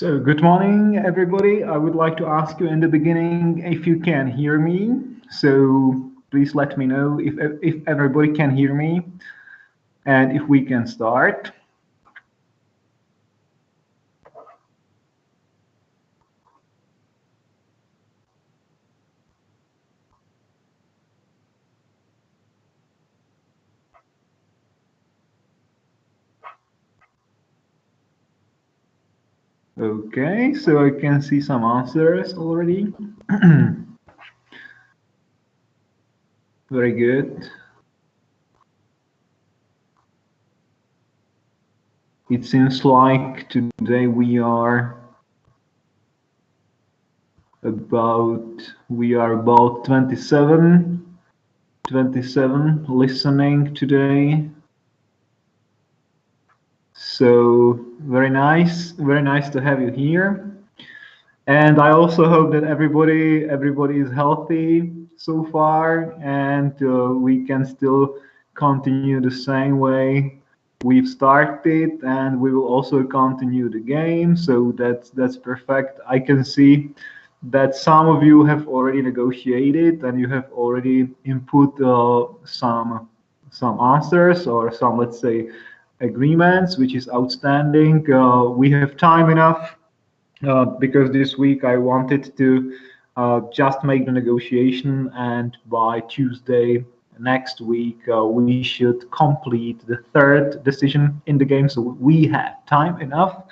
So, good morning, everybody. I would like to ask you in the beginning if you can hear me. So, please let me know if everybody can hear me and if we can start. Okay, so I can see some answers already. Very good. It seems like today we are about 27 listening today. So very nice to have you here. And I also hope that everybody is healthy so far, and we can still continue the same way we've started, and we will also continue the game. So that's perfect. I can see that some of you have already negotiated and you have already input some answers or some, let's say, agreements, which is outstanding. We have time enough because this week I wanted to just make the negotiation, and by Tuesday next week we should complete the third decision in the game. So we have time enough.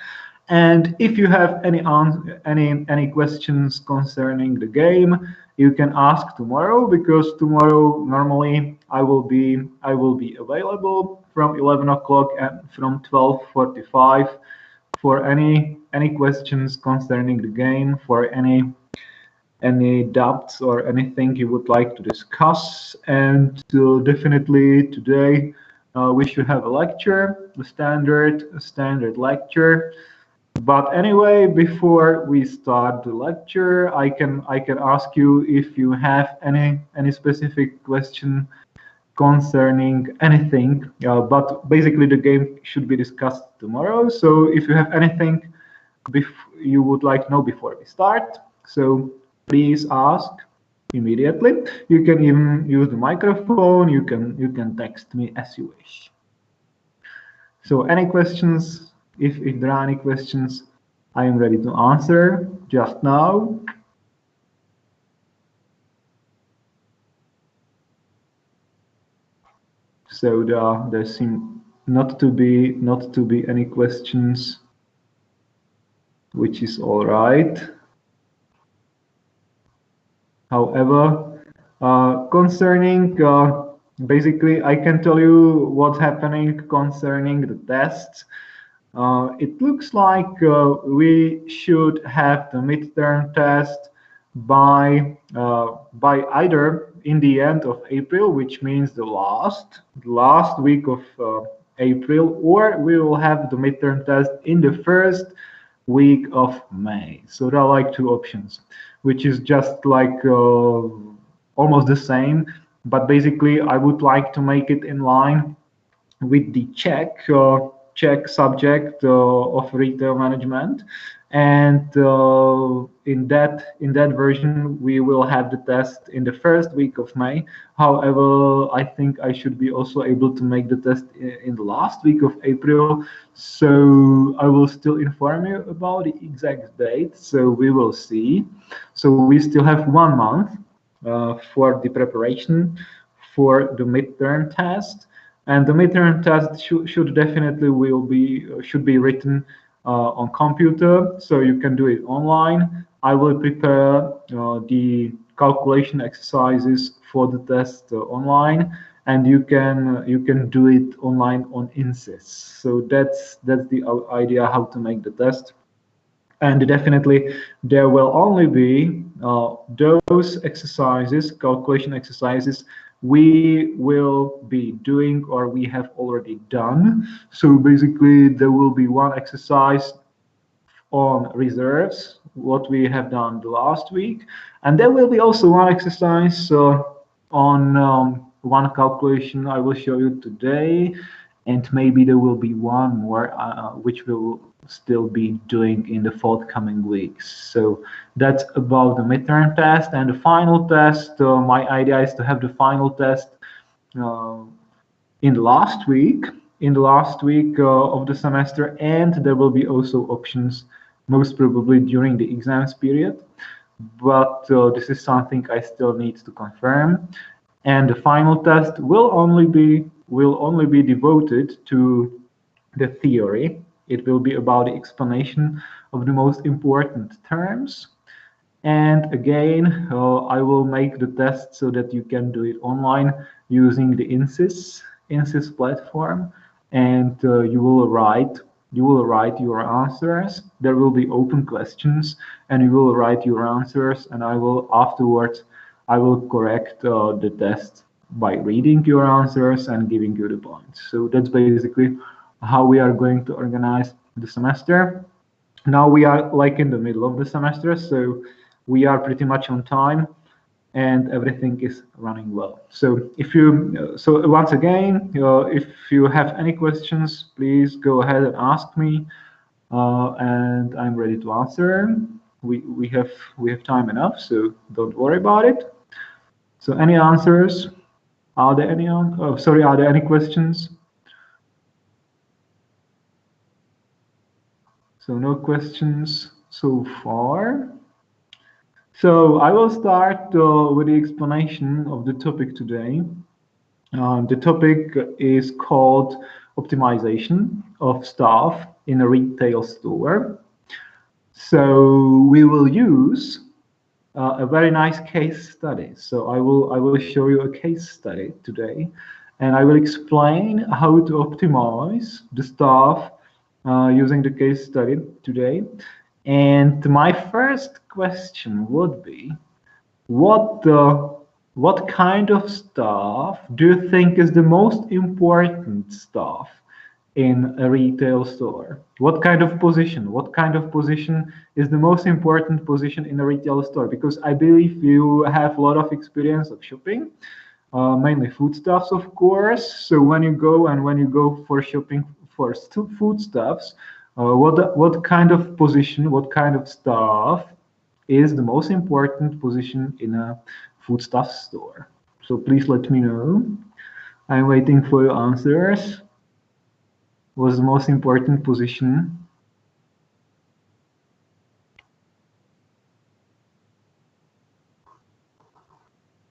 And if you have any questions concerning the game, you can ask tomorrow, because tomorrow normally I will be available from 11 o'clock and from 12:45 for any questions concerning the game, for any doubts or anything you would like to discuss. And definitely today we should have a lecture, a standard lecture. But anyway, before we start the lecture, I can ask you if you have any specific question concerning anything. But basically, the game should be discussed tomorrow. So if you have anything you would like to know before we start, so please ask immediately. You can even use the microphone. You can text me as you wish. So any questions? If there are any questions, I am ready to answer just now. So there seem not to be any questions, which is all right. However, concerning basically, I can tell you what's happening concerning the tests. It looks like we should have the midterm test by either in the end of April, which means the last week of April, or we will have the midterm test in the first week of May. So there are like two options, which is just like almost the same. But basically, I would like to make it in line with the Czech subject of retail management, and in that version we will have the test in the first week of May. However, I think I should be also able to make the test in the last week of April, so I will still inform you about the exact date. So we will see. So we still have 1 month for the preparation for the midterm test, and the midterm test should definitely should be written on computer, so you can do it online. I will prepare the calculation exercises for the test online, and you can do it online on Insys. So that's the idea how to make the test. And definitely there will only be those exercises, calculation exercises, we will be doing or we have already done. So basically there will be one exercise on reserves, what we have done the last week, and there will be also one exercise on one calculation I will show you today. and maybe there will be one more which we'll still be doing in the forthcoming weeks. So that's about the midterm test. And the final test, my idea is to have the final test uh, in the last week, of the semester, and there will be also options most probably during the exams period, but this is something I still need to confirm. And the final test will only be devoted to the theory. It will be about the explanation of the most important terms. And again, I will make the test so that you can do it online using the INSYS platform, and you will write your answers. There will be open questions, and you will write your answers, and I will correct the test by reading your answers and giving you the points. So that's basically how we are going to organize the semester. Now we are like in the middle of the semester, so we are pretty much on time and everything is running well. So once again, if you have any questions, please go ahead and ask me, and I'm ready to answer. We have time enough, so don't worry about it. So any answers? Are there any? Oh, sorry. Are there any questions? So no questions so far. So I will start with the explanation of the topic today. The topic is called optimization of staff in a retail store. So we will use a very nice case study. So I will show you a case study today, and I will explain how to optimize the staff using the case study today. And my first question would be, what kind of staff do you think is the most important staff in a retail store? What kind of position? What kind of position is the most important position in a retail store? Because I believe you have a lot of experience of shopping, mainly foodstuffs, of course. So when you go for shopping for foodstuffs, what kind of position, what kind of staff is the most important position in a foodstuff store? So please let me know. I'm waiting for your answers. What's the most important position?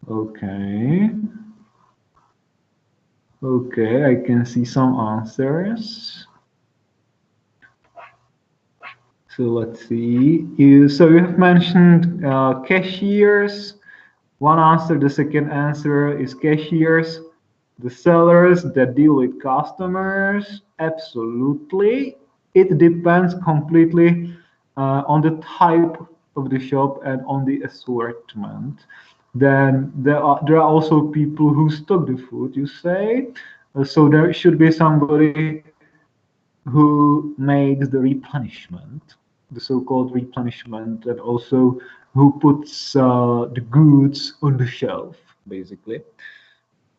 Okay. Okay, I can see some answers. So let's see. So you have mentioned cashiers. One answer. The second answer is cashiers. The sellers that deal with customers. Absolutely. It depends completely on the type of the shop and on the assortment. Then there are also people who stock the food, you say. So there should be somebody who makes the replenishment, the so-called replenishment, and also who puts the goods on the shelf, basically.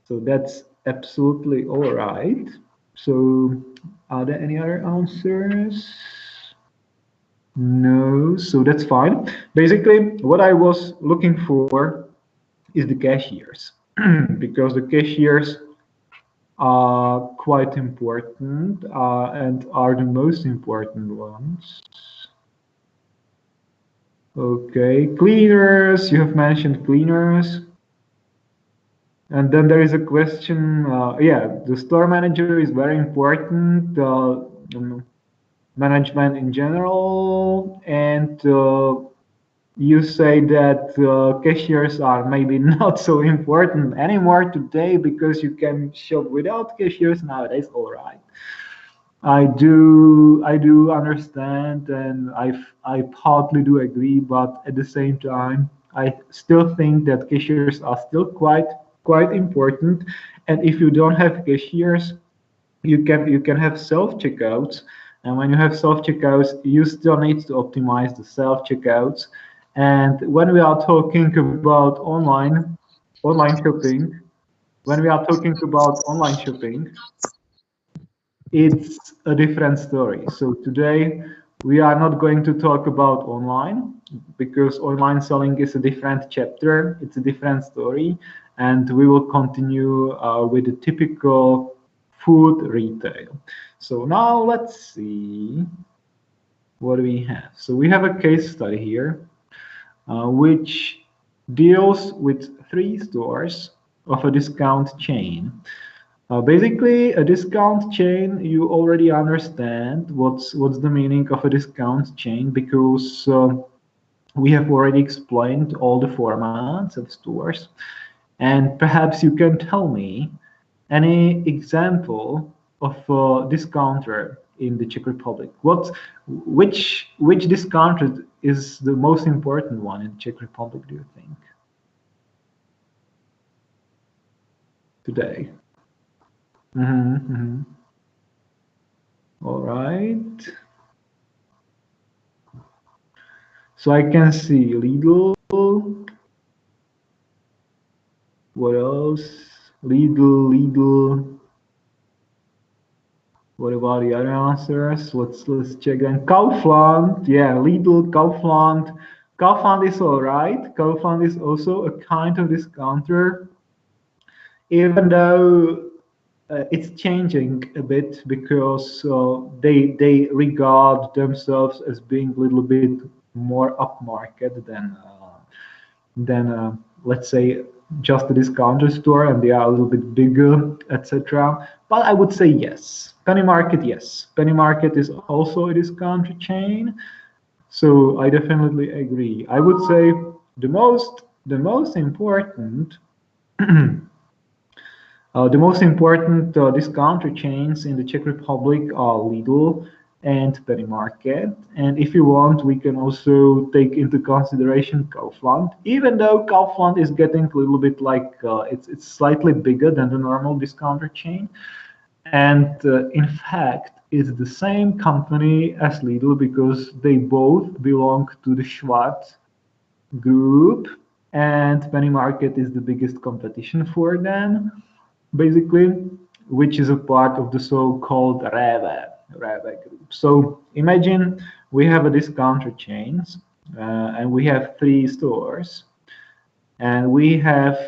So that's absolutely all right. So are there any other answers? No, so that's fine. Basically, what I was looking for is the cashiers, because the cashiers are quite important and are the most important ones. Okay, cleaners, you have mentioned cleaners. And then there is a question, yeah, the store manager is very important, management in general, and you say that cashiers are maybe not so important anymore today because you can shop without cashiers nowadays. All right, I do understand, and I partly do agree, but at the same time, I still think that cashiers are still quite important. And if you don't have cashiers, you can have self checkouts, and when you have self checkouts, you still need to optimize the self checkouts. And when we are talking about online shopping, when we are talking about online shopping, it's a different story. So today we are not going to talk about online because online selling is a different chapter. It's a different story, and we will continue with the typical food retail. So now let's see what do we have. So we have a case study here, which deals with 3 stores of a discount chain. Basically, a discount chain, you already understand what's the meaning of a discount chain because we have already explained all the formats of stores. And perhaps you can tell me any example of a discounter in the Czech Republic. Which discounter is the most important one in the Czech Republic, do you think, today? All right. So I can see Lidl. What else? Lidl. What about the other answers? Let's check then. Kaufland. Yeah, Lidl, Kaufland. Kaufland is all right. Kaufland is also a kind of discounter, even though it's changing a bit because they regard themselves as being a little bit more upmarket than let's say just a discounter store, and they are a little bit bigger, etc. But I would say yes. Penny Market, yes. Penny Market is also a discounter chain, so I definitely agree. I would say the most important discounter chains in the Czech Republic are Lidl and Penny Market. And if you want, we can also take into consideration Kaufland, even though Kaufland is getting a little bit like it's slightly bigger than the normal discounter chain. And in fact, it's the same company as Lidl because they both belong to the Schwarz group, and Penny Market is the biggest competition for them, basically, which is a part of the so-called REWE group. So imagine we have a discounter chains, and we have 3 stores, and we have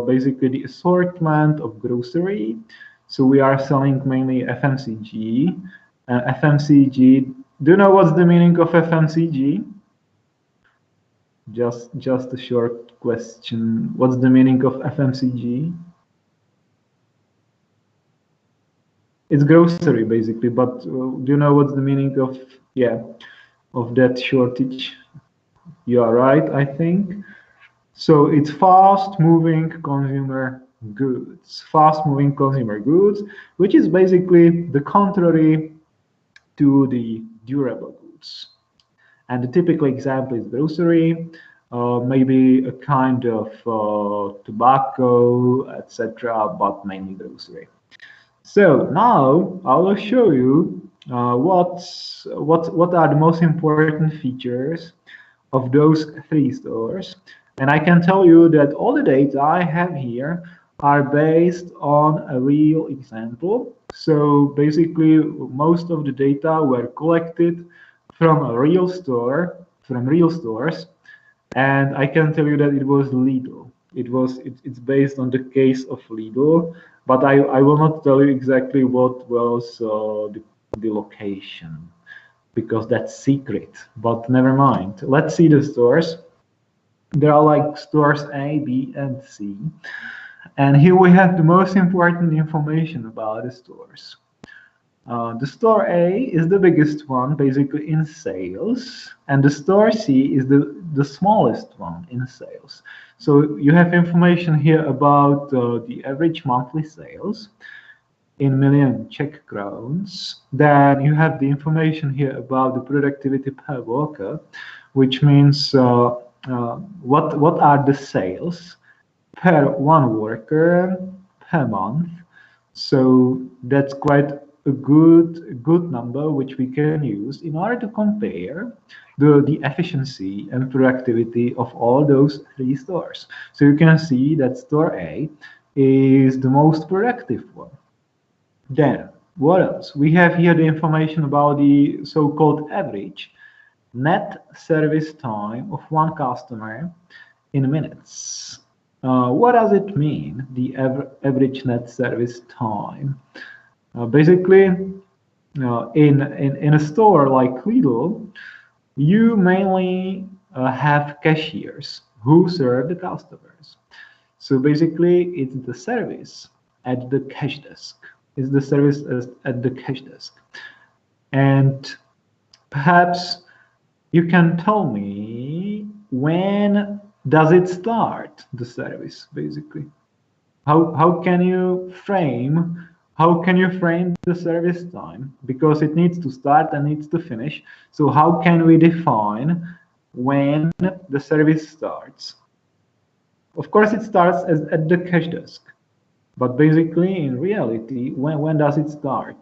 basically the assortment of grocery. So we are selling mainly FMCG. FMCG. Do you know what's the meaning of FMCG? Just a short question. What's the meaning of FMCG? It's grocery basically, but do you know what's the meaning of that shortage? You are right, I think. So it's fast-moving consumer goods. Fast-moving consumer goods, which is basically the contrary to the durable goods. And the typical example is grocery, maybe a kind of tobacco, etc., but mainly grocery. So now I will show you what are the most important features of those 3 stores. And I can tell you that all the data I have here are based on a real example. So basically, most of the data were collected from a real store, from real stores, and I can tell you that it was Lidl. It's based on the case of Lidl, but I will not tell you exactly what was the location because that's secret. But never mind. Let's see the stores. There are like stores A, B, and C. And here we have the most important information about the stores. The store A is the biggest one, basically in sales, and the store C is the smallest one in sales. So you have information here about the average monthly sales in million Czech crowns. Then you have the information here about the productivity per worker, which means what are the sales per one worker per month. So that's quite a good number which we can use in order to compare the efficiency and productivity of all those 3 stores. So you can see that store A is the most productive one. Then What else? We have here the information about the so-called average net service time of one customer in minutes. What does it mean, the average net service time? Basically, in a store like Lidl, you mainly have cashiers who serve the customers. So basically, it's the service at the cash desk. It's the service at the cash desk. And perhaps you can tell me, when does it start, the service, basically? How can you frame the service time? Because it needs to start and needs to finish. So how can we define when the service starts? Of course, it starts at the cash desk, but basically, in reality, when does it start?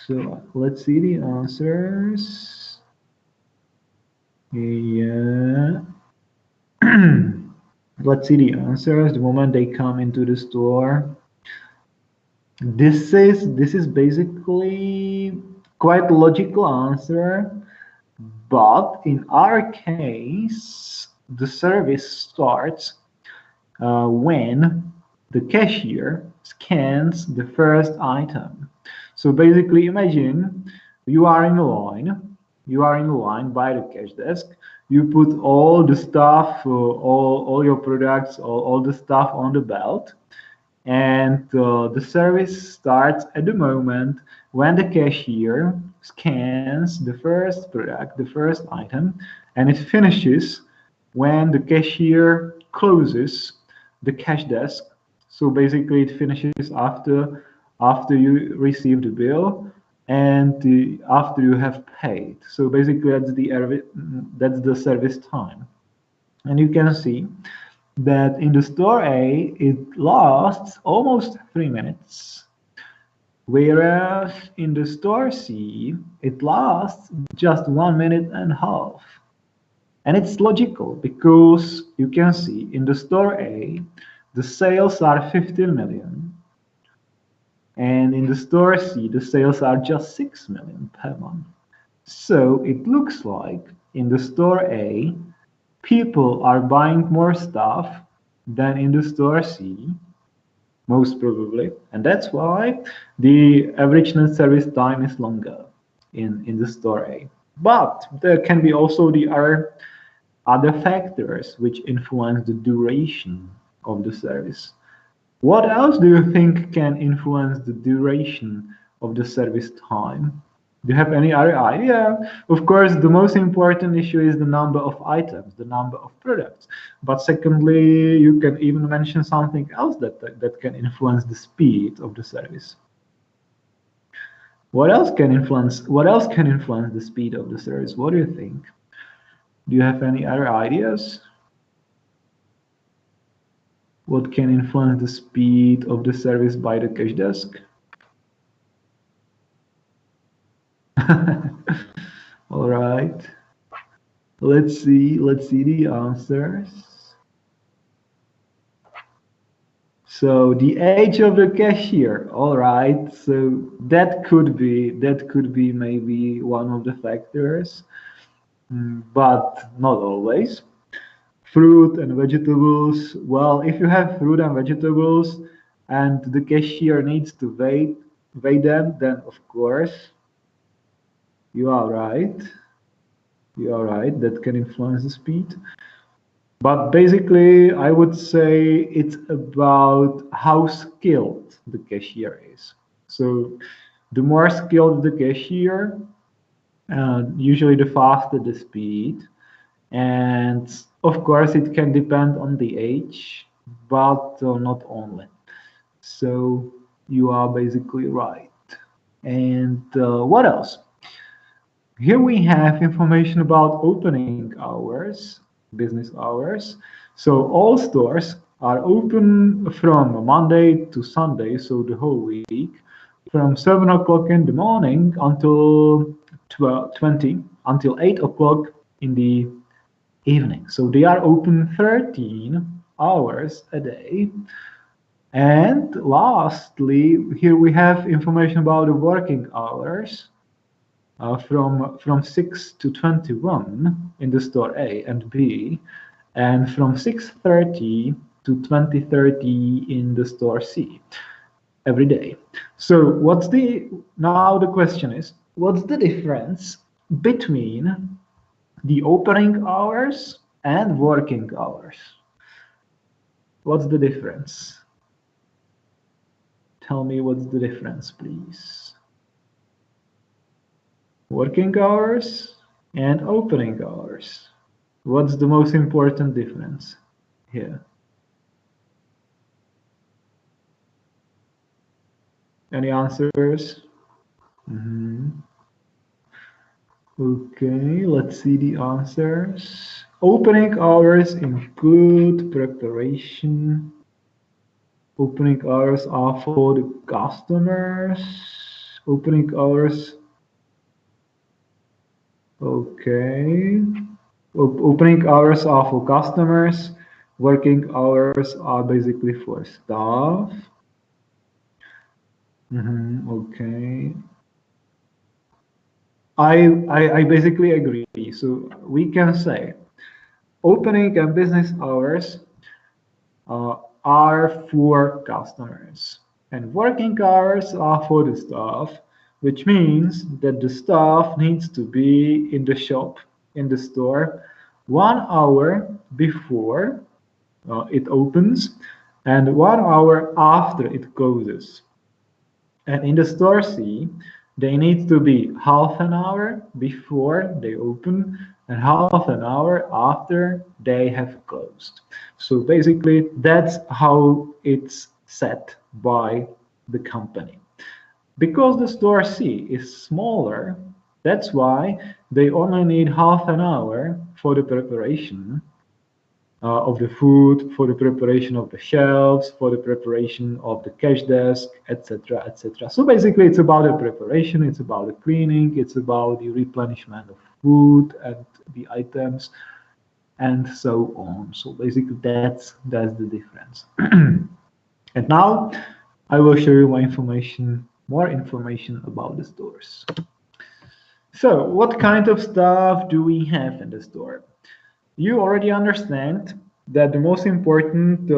So let's see the answers. Yeah. Let's see the answers the moment they come into the store. This is basically quite a logical answer, but in our case, the service starts when the cashier scans the first item. So basically, imagine you are in line by the cash desk. You put all the stuff, all your products, all the stuff on the belt, and the service starts at the moment when the cashier scans the first product, the first item, and it finishes when the cashier closes the cash desk. So basically, it finishes after you receive the bill and after you have paid. So basically, that's the service time, and you can see that in the store A it lasts almost 3 minutes, whereas in the store C it lasts just 1 minute and a half. And it's logical because you can see in the store A the sales are 15 million, and in the store C the sales are just 6 million per month. So it looks like in the store A people are buying more stuff than in the store C, most probably, and that's why the average net service time is longer in the store A. But there can be also the other factors which influence the duration of the service. What else do you think can influence the duration of the service time? Do you have any other idea? Of course, the most important issue is the number of items, the number of products. But secondly, you can even mention something else that can influence the speed of the service. What else can influence the speed of the service? What do you think? Do you have any other ideas? What can influence the speed of the service by the cash desk? All right. Let's see the answers. So the age of the cashier. All right. So that could be maybe one of the factors, but not always. Fruit and vegetables. Well, if you have fruit and vegetables and the cashier needs to weigh them, then of course you are right. That can influence the speed. But basically, I would say it's about how skilled the cashier is. So the more skilled the cashier, usually the faster the speed. And of course, it can depend on the age, but not only. So you are basically right. And what else? Here we have information about opening hours, business hours. So all stores are open from Monday to Sunday, so the whole week, from 7 o'clock in the morning until 8 o'clock in the evening. So they are open 13 hours a day. And lastly, here we have information about the working hours from 6 to 21 in the store A and B, and from 6:30 to 20:30 in the store C every day. So now the question is, what's the difference between the opening hours and working hours? What's the difference? Tell me what's the difference, please. Working hours and opening hours. What's the most important difference here? Any answers? Okay, let's see the answers. Opening hours include preparation. Opening hours are for the customers. Opening hours. Okay. Opening hours are for customers. Working hours are basically for staff. Okay. I basically agree. So we can say opening and business hours are for customers, and working hours are for the staff, which means that the staff needs to be in the shop, in the store, 1 hour before it opens and 1 hour after it closes. And in the store C, they need to be half an hour before they open and half an hour after they have closed. So basically, that's how it's set by the company. Because the store C is smaller, that's why they only need half an hour for the preparation of the food, for the preparation of the shelves, for the preparation of the cash desk, etc., etc. So basically, it's about the preparation, it's about the cleaning, it's about the replenishment of food and the items, and so on. So basically, that's the difference. And now, I will show you more information about the stores. So, what kind of stuff do we have in the store? You already understand that the most important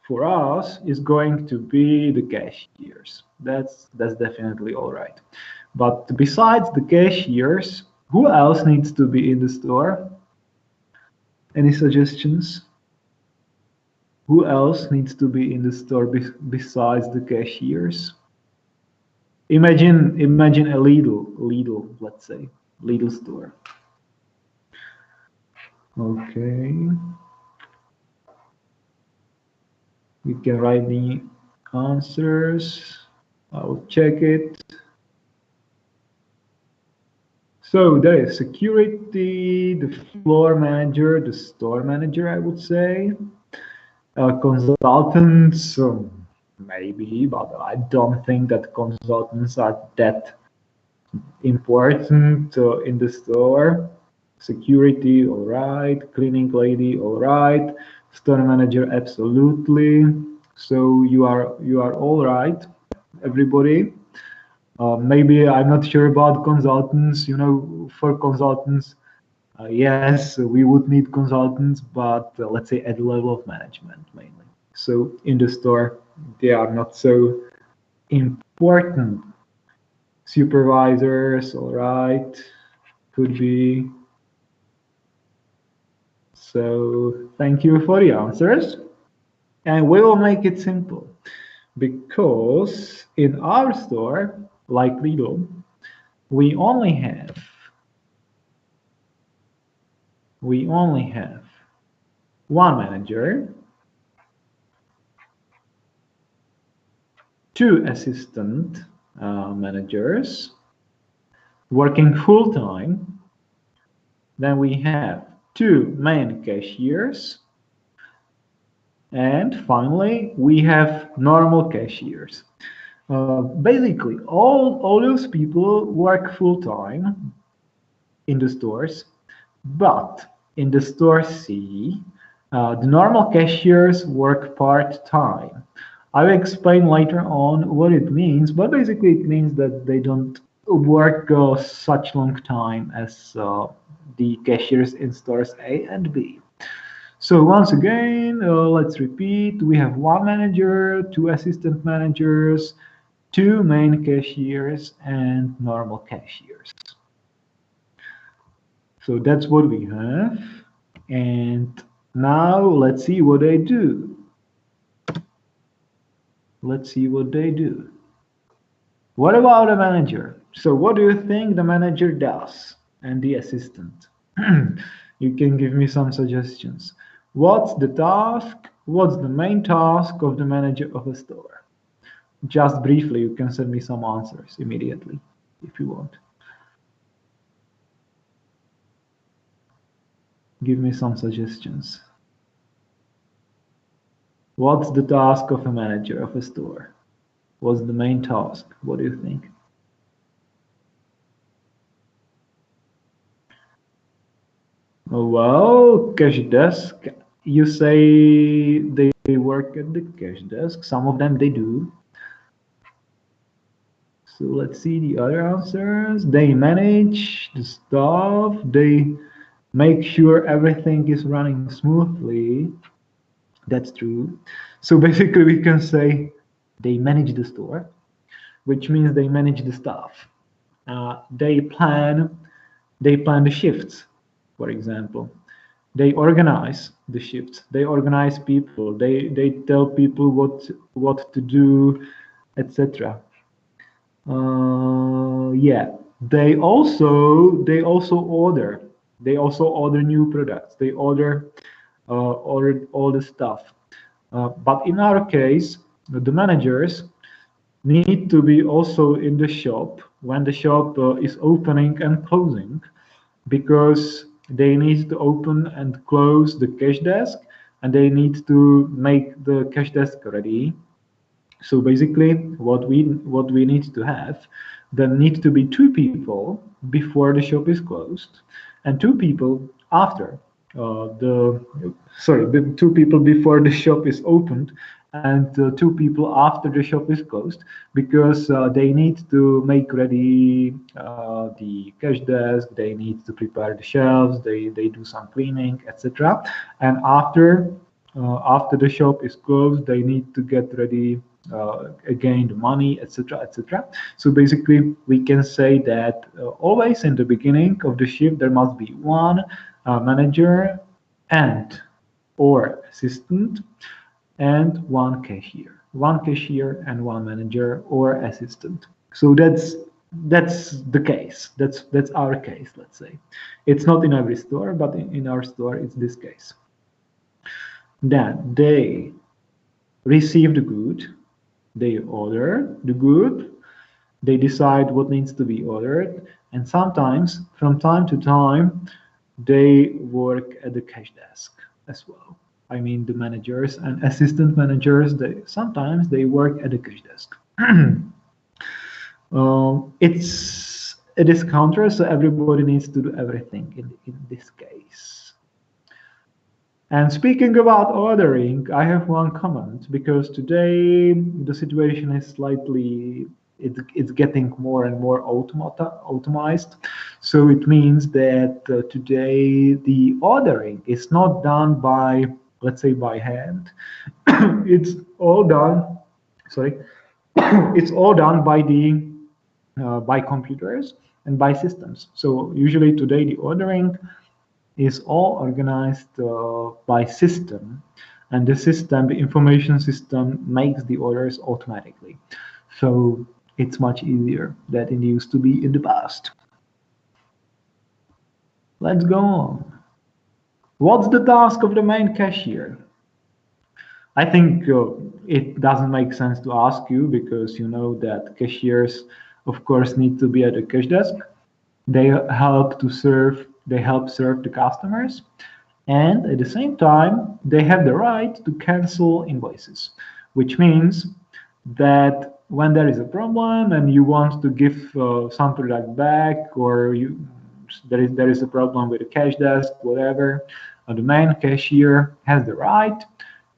for us is going to be the cashiers. That's definitely all right. But besides the cashiers, who else needs to be in the store? Any suggestions? Who else needs to be in the store besides the cashiers? Imagine a Lidl, let's say, Lidl store. Okay. You can write the answers. I will check it. So there is security, the floor manager, the store manager, I would say. Consultants, maybe, but I don't think that consultants are that important in the store. Security, all right. Cleaning lady, all right. Store manager, absolutely. So you are all right, everybody. Maybe I'm not sure about consultants. For consultants, yes, we would need consultants, but let's say at the level of management mainly. So in the store, they are not so important. Supervisors, all right, could be. So thank you for the answers. And we will make it simple, because in our store, like Lidl, we only have one manager, two assistant managers working full-time. Then we have two main cashiers. And finally, we have normal cashiers. Basically, all those people work full-time in the stores, but in the store C, the normal cashiers work part-time. I'll explain later on what it means, but basically it means that they don't work such long time as the cashiers in stores A and B. So once again, let's repeat. We have one manager, two assistant managers, two main cashiers, and normal cashiers. So that's what we have. And now let's see what they do. Let's see what they do. What about a manager? So what do you think the manager does and the assistant? You can give me some suggestions. What's the task? What's the main task of the manager of a store? Just briefly, you can send me some answers immediately if you want. Give me some suggestions. What's the task of a manager of a store? What's the main task? What do you think? Well, cash desk. You say they work at the cash desk. Some of them they do. So let's see the other answers. They manage the stuff. They make sure everything is running smoothly. That's true. So basically we can say they manage the store, which means they manage the staff. They plan the shifts, for example. They organize the shifts. They organize people. They tell people what to do, etc. Yeah. They also order. They also order new products. They order all the stuff. But in our case, the managers need to be also in the shop when the shop is opening and closing, because they need to open and close the cash desk, and they need to make the cash desk ready. So basically, what we need to have, there need to be two people before the shop is closed, and two people after the sorry, two people before the shop is opened, and two people after the shop is closed, because they need to make ready the cash desk, they need to prepare the shelves, they do some cleaning, etc. And after the shop is closed, they need to get ready again the money, etc., etc. So basically, we can say that always in the beginning of the shift there must be one manager and or assistant, and one cashier and one manager or assistant. So that's the case. That's our case. Let's say it's not in every store, but in our store it's this case. Then they receive the good, they order the good, they decide what needs to be ordered, and sometimes, from time to time, they work at the cash desk as well. I mean, the managers and assistant managers, sometimes they work at the cash desk. It's a discounter, so everybody needs to do everything in this case. And speaking about ordering, I have one comment, because today the situation is slightly, it's getting more and more automated. So it means that today the ordering is not done by, let's say, by hand. It's all done, sorry, it's all done by computers and by systems. So usually today the ordering is all organized by system, and the information system makes the orders automatically. So it's much easier than it used to be in the past. Let's go on. What's the task of the main cashier? I think it doesn't make sense to ask you, because you know that cashiers, of course, need to be at the cash desk. They help serve the customers, and at the same time they have the right to cancel invoices, which means that when there is a problem and you want to give some product back, or there is a problem with the cash desk, whatever, the main cashier has the right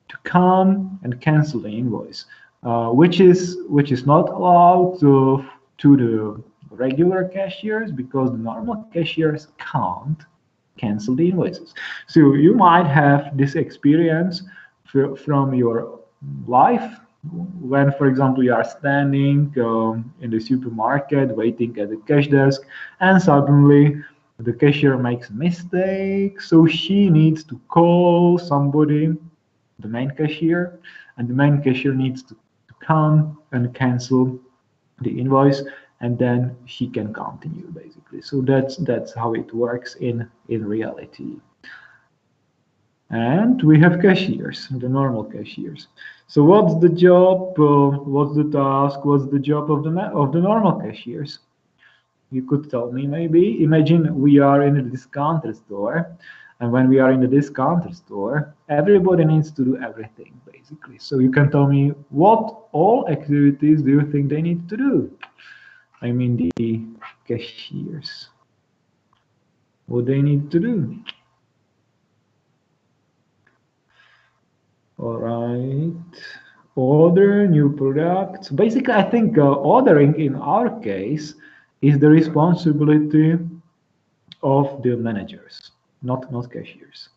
to come and cancel the invoice. which is not allowed to the regular cashiers, because the normal cashiers can't cancel the invoices. So you might have this experience from your life when, for example, you are standing in the supermarket waiting at the cash desk, and suddenly the cashier makes a mistake, so she needs to call somebody, the main cashier, and the main cashier needs to come and cancel the invoice, and then she can continue, basically. So that's how it works in reality. And we have cashiers, the normal cashiers. So what's the job? What's the task? What's the job of the normal cashiers? You could tell me, maybe. Imagine we are in a discounter store, and when we are in the discounter store, everybody needs to do everything, basically. So you can tell me, what all activities do you think they need to do? I mean, the cashiers. What they need to do? All right. Order new products. Basically, I think ordering in our case is the responsibility of the managers, not cashiers.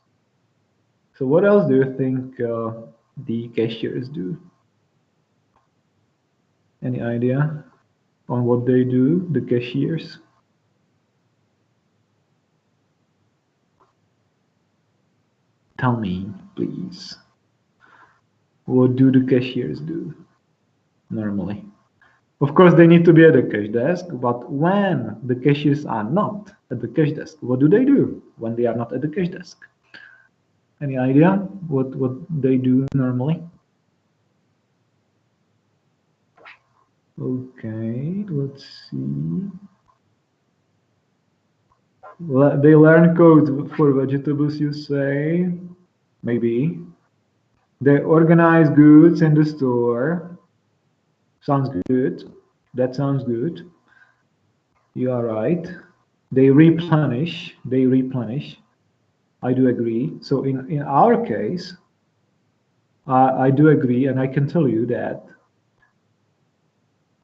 So what else do you think the cashiers do? Any idea on what they do, the cashiers? Tell me, please. What do the cashiers do normally? Of course, they need to be at the cash desk, but when the cashiers are not at the cash desk, what do they do when they are not at the cash desk? Any idea what they do normally? Okay, let's see. They learn code for vegetables, you say? Maybe. They organize goods in the store. Sounds good. That sounds good. You are right. They replenish. They replenish. I do agree. So in our case, I do agree, and I can tell you that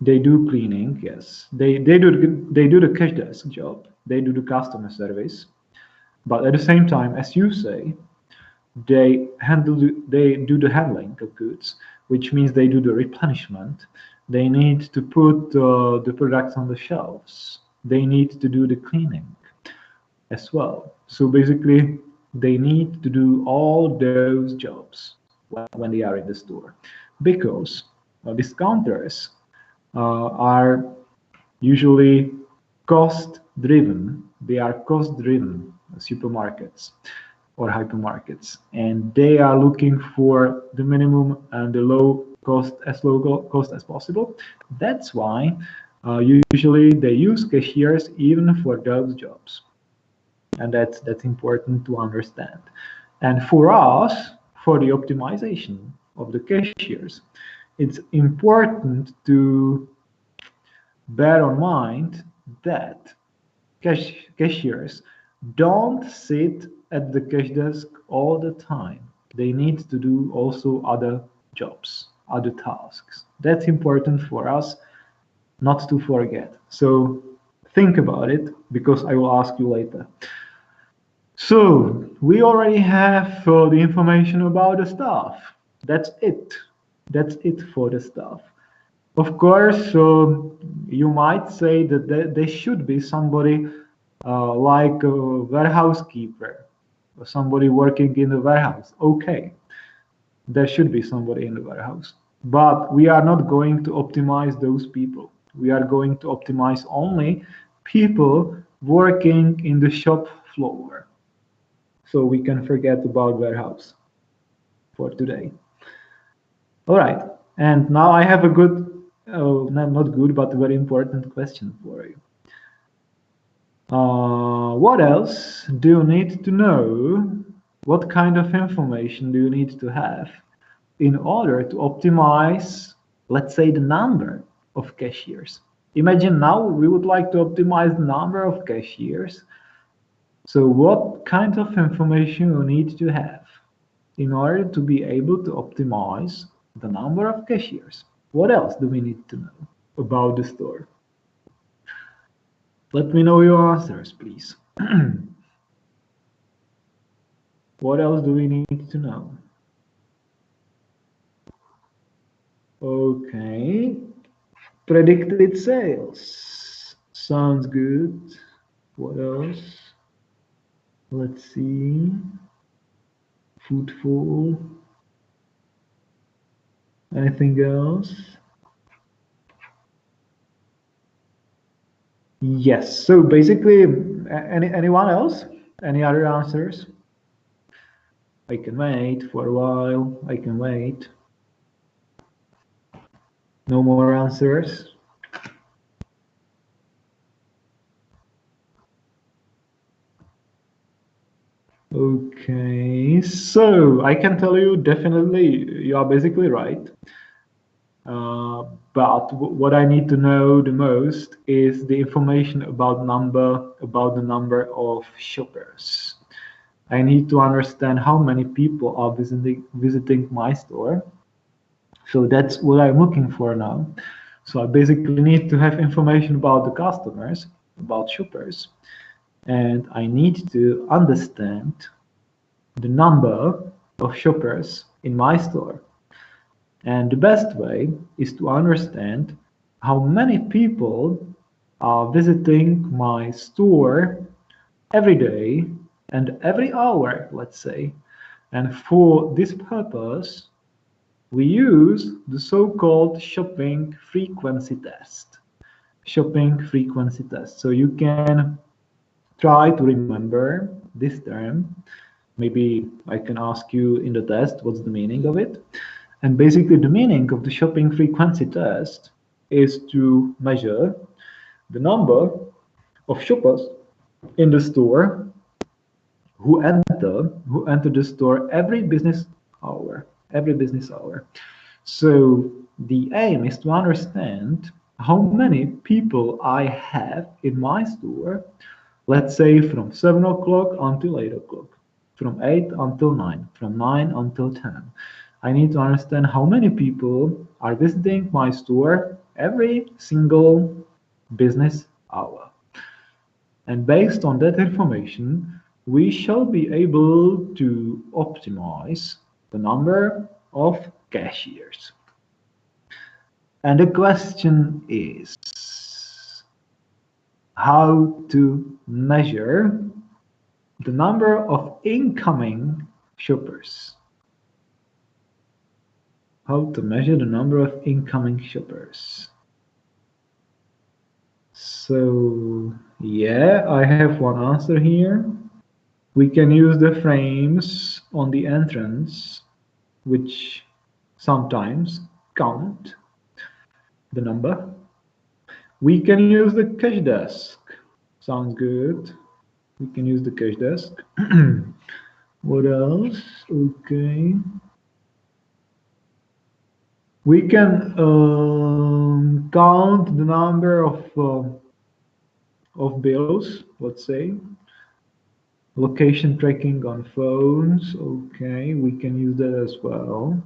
they do cleaning. Yes, they do the cash desk job. They do the customer service, but at the same time, as you say, they do the handling of goods, which means they do the replenishment. They need to put the products on the shelves. They need to do the cleaning as well. So basically, they need to do all those jobs when they are in the store, because discounters are usually cost driven. They are cost driven supermarkets or hypermarkets, and they are looking for the minimum and the low cost as possible. That's why usually they use cashiers even for those jobs, and that's important to understand. And for us, for the optimization of the cashiers, it's important to bear in mind that cashiers don't sit at the cash desk all the time. They need to do also other jobs, other tasks. That's important for us not to forget. So think about it, because I will ask you later. So we already have the information about the staff. That's it. That's it for the staff. Of course, you might say that there should be somebody like a warehouse keeper or somebody working in the warehouse. Okay, there should be somebody in the warehouse. But we are not going to optimize those people. We are going to optimize only people working in the shop floor. So we can forget about warehouse for today. All right, and now I have a good, not good, but very important question for you. What else do you need to know? What kind of information do you need to have in order to optimize, let's say, the number of cashiers? Imagine now we would like to optimize the number of cashiers. So what kind of information you need to have in order to be able to optimize the number of cashiers? What else do we need to know about the store? Let me know your answers, please. What else do we need to know? Okay. Predicted sales. Sounds good. What else? Let's see. Footfall. Anything else? Yes. So basically, anyone else? Any other answers? I can wait for a while. I can wait. No more answers. Okay, so I can tell you definitely you are basically right. But what I need to know the most is the information about the number of shoppers. I need to understand how many people are visiting my store. So that's what I'm looking for now. So I basically need to have information about the customers, about shoppers, and I need to understand the number of shoppers in my store. And the best way is to understand how many people are visiting my store every day and every hour, let's say. And for this purpose, we use the so-called shopping frequency test. Shopping frequency test. So you can try to remember this term. Maybe I can ask you in the test what's the meaning of it. And basically, the meaning of the shopping frequency test is to measure the number of shoppers in the store who enter the store every business hour. Every business hour. So the aim is to understand how many people I have in my store, let's say from 7 o'clock until 8 o'clock, from 8 until 9, from 9 until 10. I need to understand how many people are visiting my store every single business hour. And based on that information, we shall be able to optimize the number of cashiers. And the question is how to measure the number of incoming shoppers. How to measure the number of incoming shoppers. So, yeah, I have one answer here. We can use the frames on the entrance, which sometimes count the number. We can use the cash desk. Sounds good. We can use the cash desk. What else? Okay. We can count the number of bills, let's say. Location tracking on phones. Okay, we can use that as well.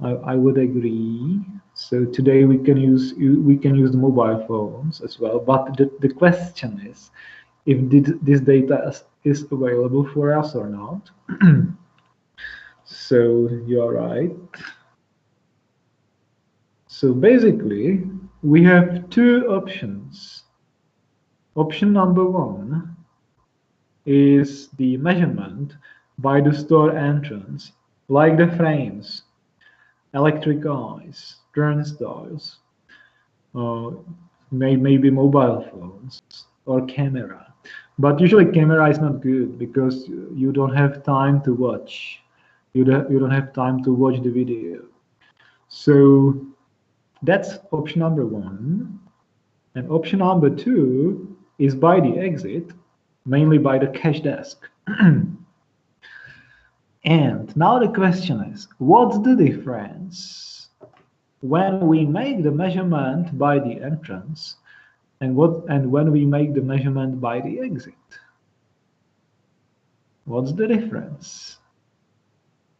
I would agree. So today we can use the mobile phones as well. But the question is if this data is available for us or not. So you're right. So basically, we have two options. Option number one is the measurement by the store entrance, like the frames, electric eyes, turnstiles, maybe mobile phones or camera. But usually camera is not good because you don't have time to watch. You don't have time to watch the video. So that's option number one. And option number two is by the exit, mainly by the cash desk. And now the question is, what's the difference when we make the measurement by the entrance and when we make the measurement by the exit? What's the difference?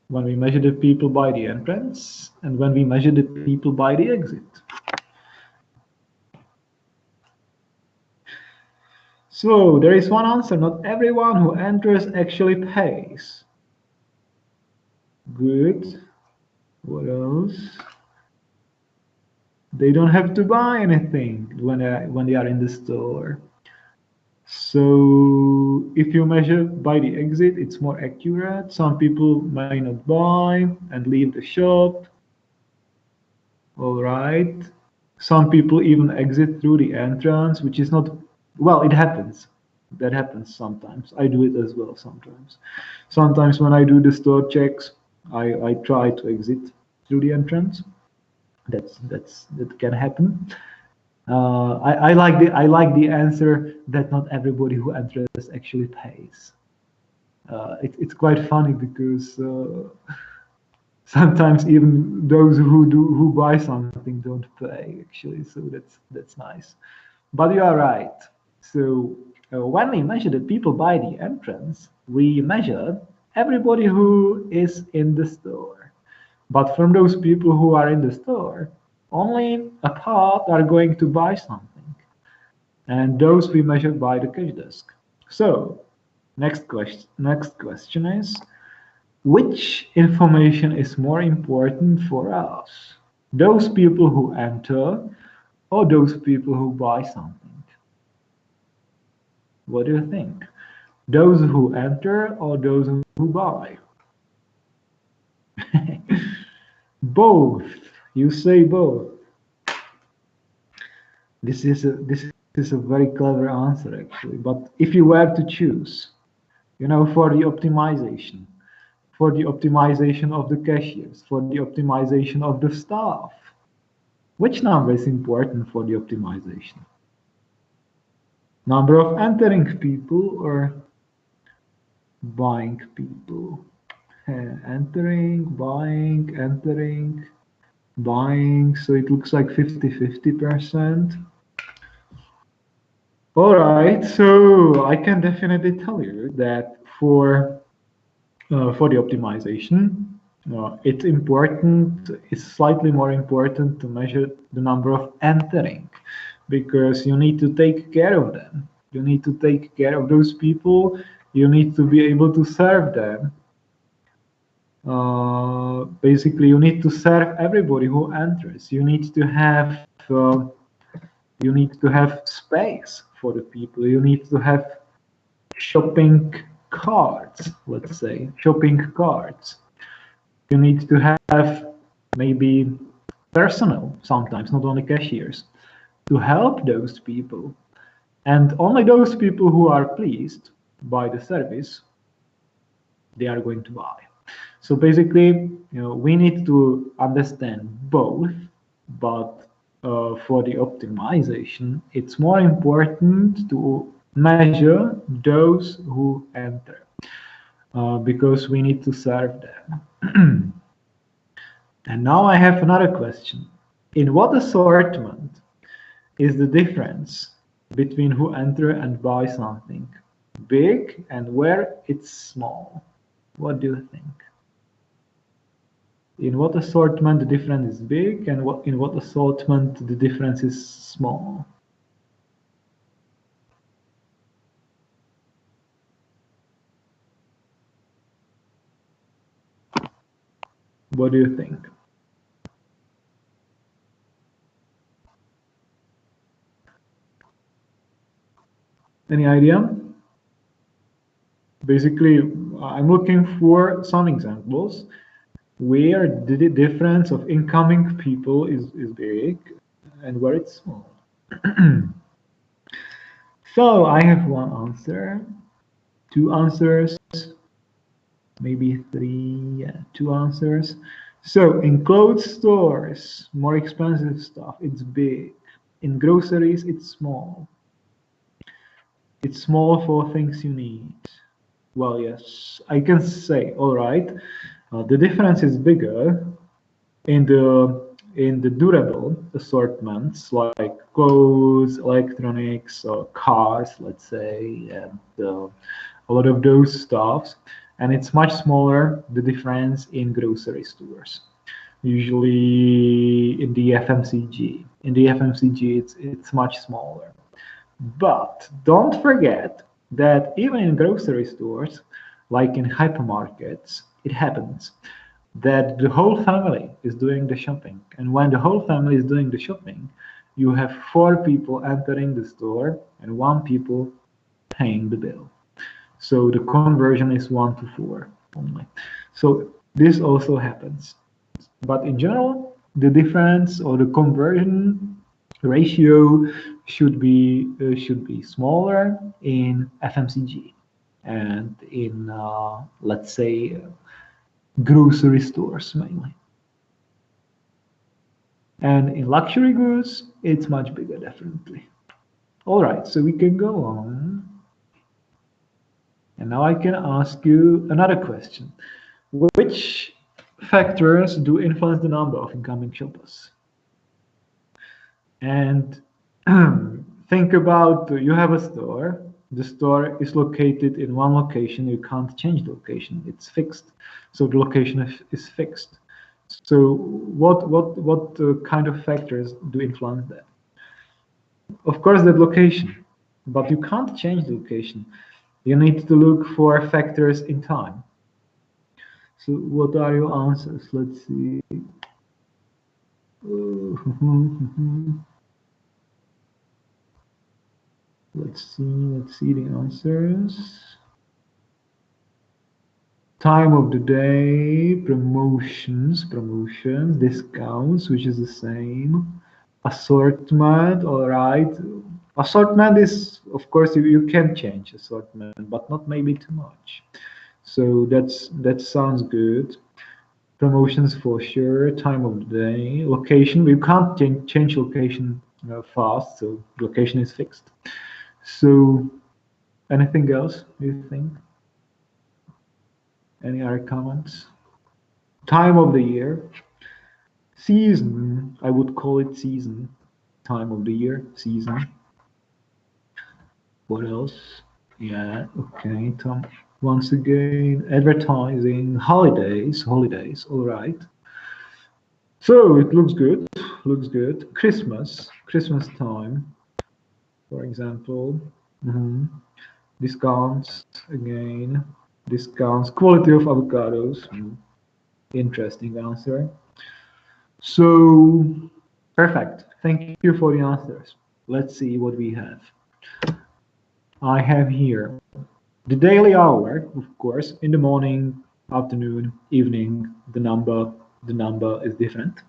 when we measure the people by the entrance and when we measure the people by the exit. So there is one answer: not everyone who enters actually pays. Good. What else? They don't have to buy anything when they are in the store. So if you measure by the exit, it's more accurate. Some people may not buy and leave the shop. All right. Some people even exit through the entrance, which is not, well, it happens. That happens sometimes. I do it as well sometimes. Sometimes when I do the store checks, I try to exit through the entrance. That can happen. I like the answer that not everybody who enters actually pays. It's quite funny because sometimes even those who buy something don't pay actually, so that's nice. But you are right. So when we measure the people by the entrance, we measure everybody who is in the store. But from those people who are in the store, only a part are going to buy something, and those we measure by the cash desk. So next question is, which information is more important for us? Those people who enter or those people who buy something? What do you think? Those who enter or those who buy? Both. You say both. This is a very clever answer actually. But if you were to choose, for the optimization, of the cashiers, for the optimization of the staff, which number is important for the optimization? Number of entering people or buying people? Entering, buying, so it looks like 50-50%. All right, so I can definitely tell you that for the optimization, it's slightly more important to measure the number of entering, because you need to take care of them. You need to take care of those people. You need to be able to serve them. Basically, you need to serve everybody who enters. You need to have space for the people. You need to have shopping carts, let's say, shopping carts. You need to have maybe personnel, sometimes not only cashiers, to help those people. And only those people who are pleased by the service, they are going to buy. So basically, we need to understand both, but for the optimization, it's more important to measure those who enter, because we need to serve them. And now I have another question. In what assortment is the difference between who enter and buy something big and where it's small? What do you think? In what assortment the difference is big and in what assortment the difference is small? What do you think? Any idea? Basically, I'm looking for some examples where the difference of incoming people is big and where it's small. So I have one answer, two answers, maybe three, yeah, two answers. So in clothes stores, more expensive stuff, it's big. In groceries, it's small. It's small for things you need. Well, yes, I can say, all right, the difference is bigger in the durable assortments like clothes, electronics, or cars, let's say, and a lot of those stuffs. and it's much smaller, the difference in grocery stores. Usually in the FMCG. In the FMCG, it's much smaller. But don't forget that even in grocery stores, like in hypermarkets, it happens that the whole family is doing the shopping. And when the whole family is doing the shopping, you have 4 people entering the store and 1 people paying the bill. So the conversion is 1 to 4 only. So this also happens. But in general, the difference or the conversion ratio should be smaller in FMCG and in let's say grocery stores mainly. And in luxury goods, it's much bigger, definitely. All right, so we can go on. And now I can ask you another question. Which factors do influence the number of incoming shoppers? And think about you have a store. The store is located in one location. You can't change the location. It's fixed. So the location is fixed. So what kind of factors do influence that? Of course, the location, but you can't change the location. You need to look for factors in time. So what are your answers? Let's see. Let's see the answers. Time of the day, promotions, discounts, which is the same. Assortment, all right. Assortment is, of course, you can change assortment, but not maybe too much. So that sounds good. Promotions for sure. Time of the day, location. We can't change location fast, so location is fixed. So, anything else? Do you think? Any other comments? Time of the year. Season. I would call it season. Time of the year. Season. What else? Yeah. Okay. Tom. Once again, advertising. Holidays. Holidays. All right. So it looks good. Looks good. Christmas. Christmas time. For example. Discounts again. Discounts. Quality of avocados. Interesting answer. So, perfect. Thank you for the answers. Let's see what we have. I have here the daily hour, of course, in the morning, afternoon, evening, the number is different.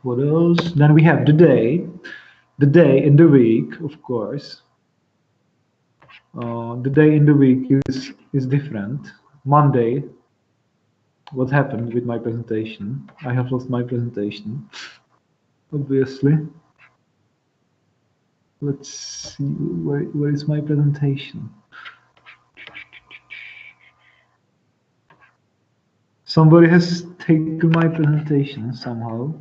What else? Then we have the day in the week, of course. The day in the week is different. Monday, what happened with my presentation? I have lost my presentation, obviously. Let's see, where is my presentation? Somebody has taken my presentation somehow.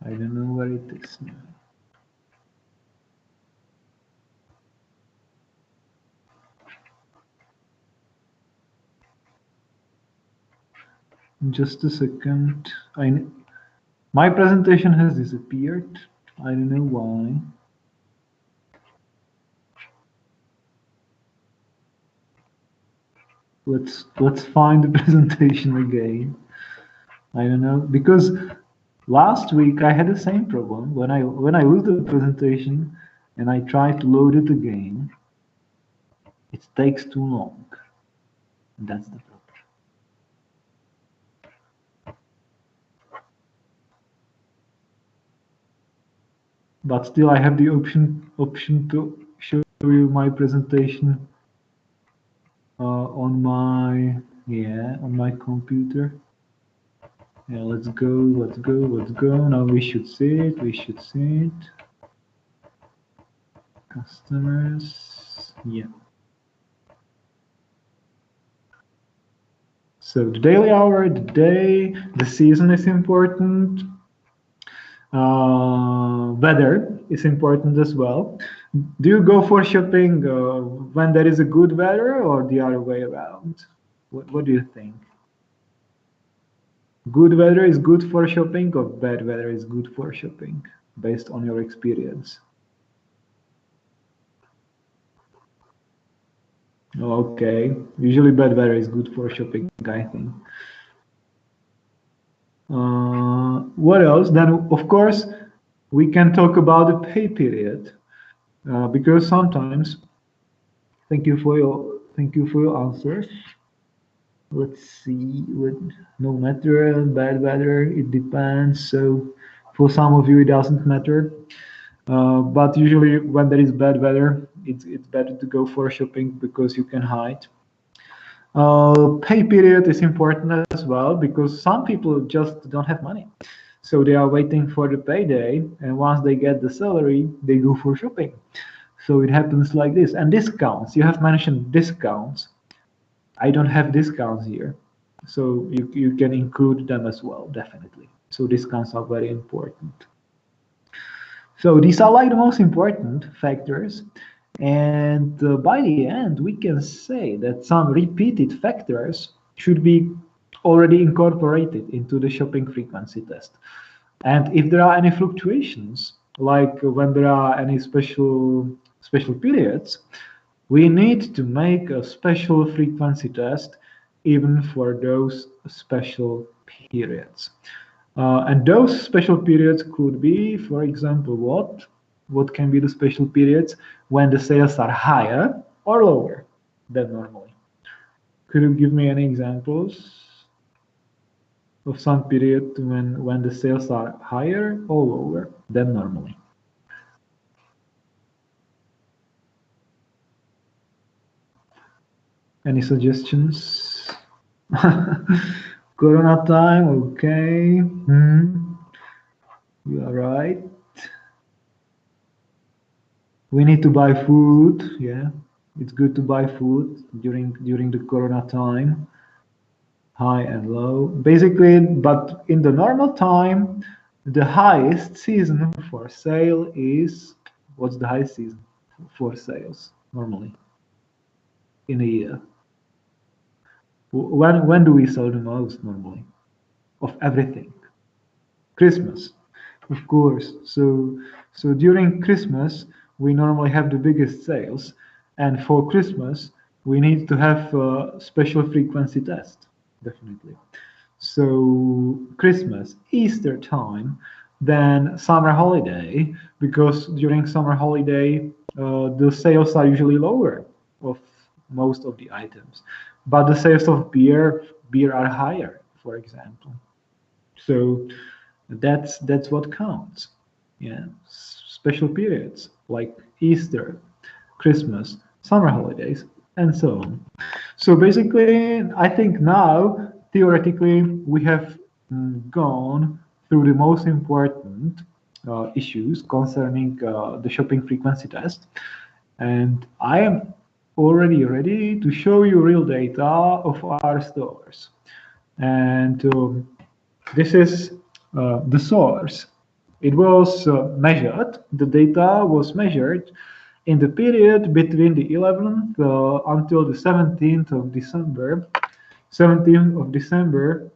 I don't know where it is now. Just a second. My presentation has disappeared. I don't know why. Let's find the presentation again. I don't know, because last week I had the same problem when I lose the presentation and I try to load it again. It takes too long. And that's the problem. But still, I have the option to show you my presentation on my computer. Yeah, let's go. Now we should see it. Customers, yeah. So the daily hour, the day, the season is important. Weather is important as well. Do you go for shopping when there is a good weather or the other way around? What do you think? Good weather is good for shopping or bad weather is good for shopping based on your experience? Okay, usually bad weather is good for shopping, I think. What else? Then, of course, we can talk about the pay period because sometimes. Thank you for your answers. Let's see. No matter bad weather, it depends. So, for some of you, it doesn't matter. But usually, when there is bad weather, it's better to go for shopping because you can hide. Pay period is important as well because some people just don't have money. So they are waiting for the payday, and once they get the salary, they go for shopping. So it happens like this. And discounts, you have mentioned discounts. I don't have discounts here. So you can include them as well, definitely. So discounts are very important. So these are like the most important factors. And by the end, we can say that some repeated factors should be already incorporated into the shopping frequency test. And if there are any fluctuations, like when there are any special periods, we need to make a special frequency test even for those special periods. And those special periods could be, for example, what? What can be the special periods when the sales are higher or lower than normally? Could you give me any examples of some period when the sales are higher or lower than normally? Any suggestions? Corona time, okay. You are right. We need to buy food. Yeah, it's good to buy food during the Corona time. High and low. Basically, but in the normal time, the highest season for sale is what's the highest season for sales normally in a year? When do we sell the most normally of everything? Christmas, of course. So during Christmas we normally have the biggest sales, and for Christmas we need to have a special frequency test, definitely. So Christmas, Easter time, then summer holiday, because during summer holiday the sales are usually lower of most of the items, but the sales of beer are higher, for example. So that's what counts. Yeah, special periods like Easter, Christmas, summer holidays, and so on. So basically, I think now theoretically we have gone through the most important issues concerning the shopping frequency test, and I am already ready to show you real data of our stores. And this is the source. It was measured, the data was measured in the period between the 11th until the 17th of December, 17th of December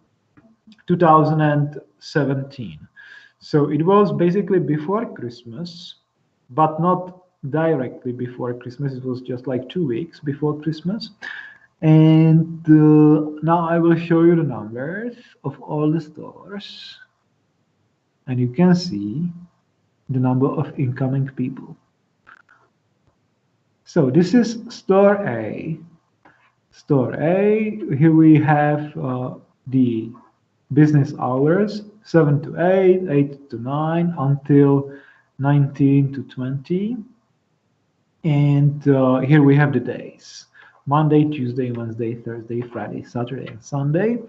2017. So it was basically before Christmas, but not directly before Christmas. It was just like 2 weeks before Christmas. And now I will show you the numbers of all the stores. And you can see the number of incoming people. So this is store A. Store A, here we have the business hours, 7 to 8, 8 to 9, until 19 to 20. And here we have the days. Monday, Tuesday, Wednesday, Thursday, Friday, Saturday, and Sunday.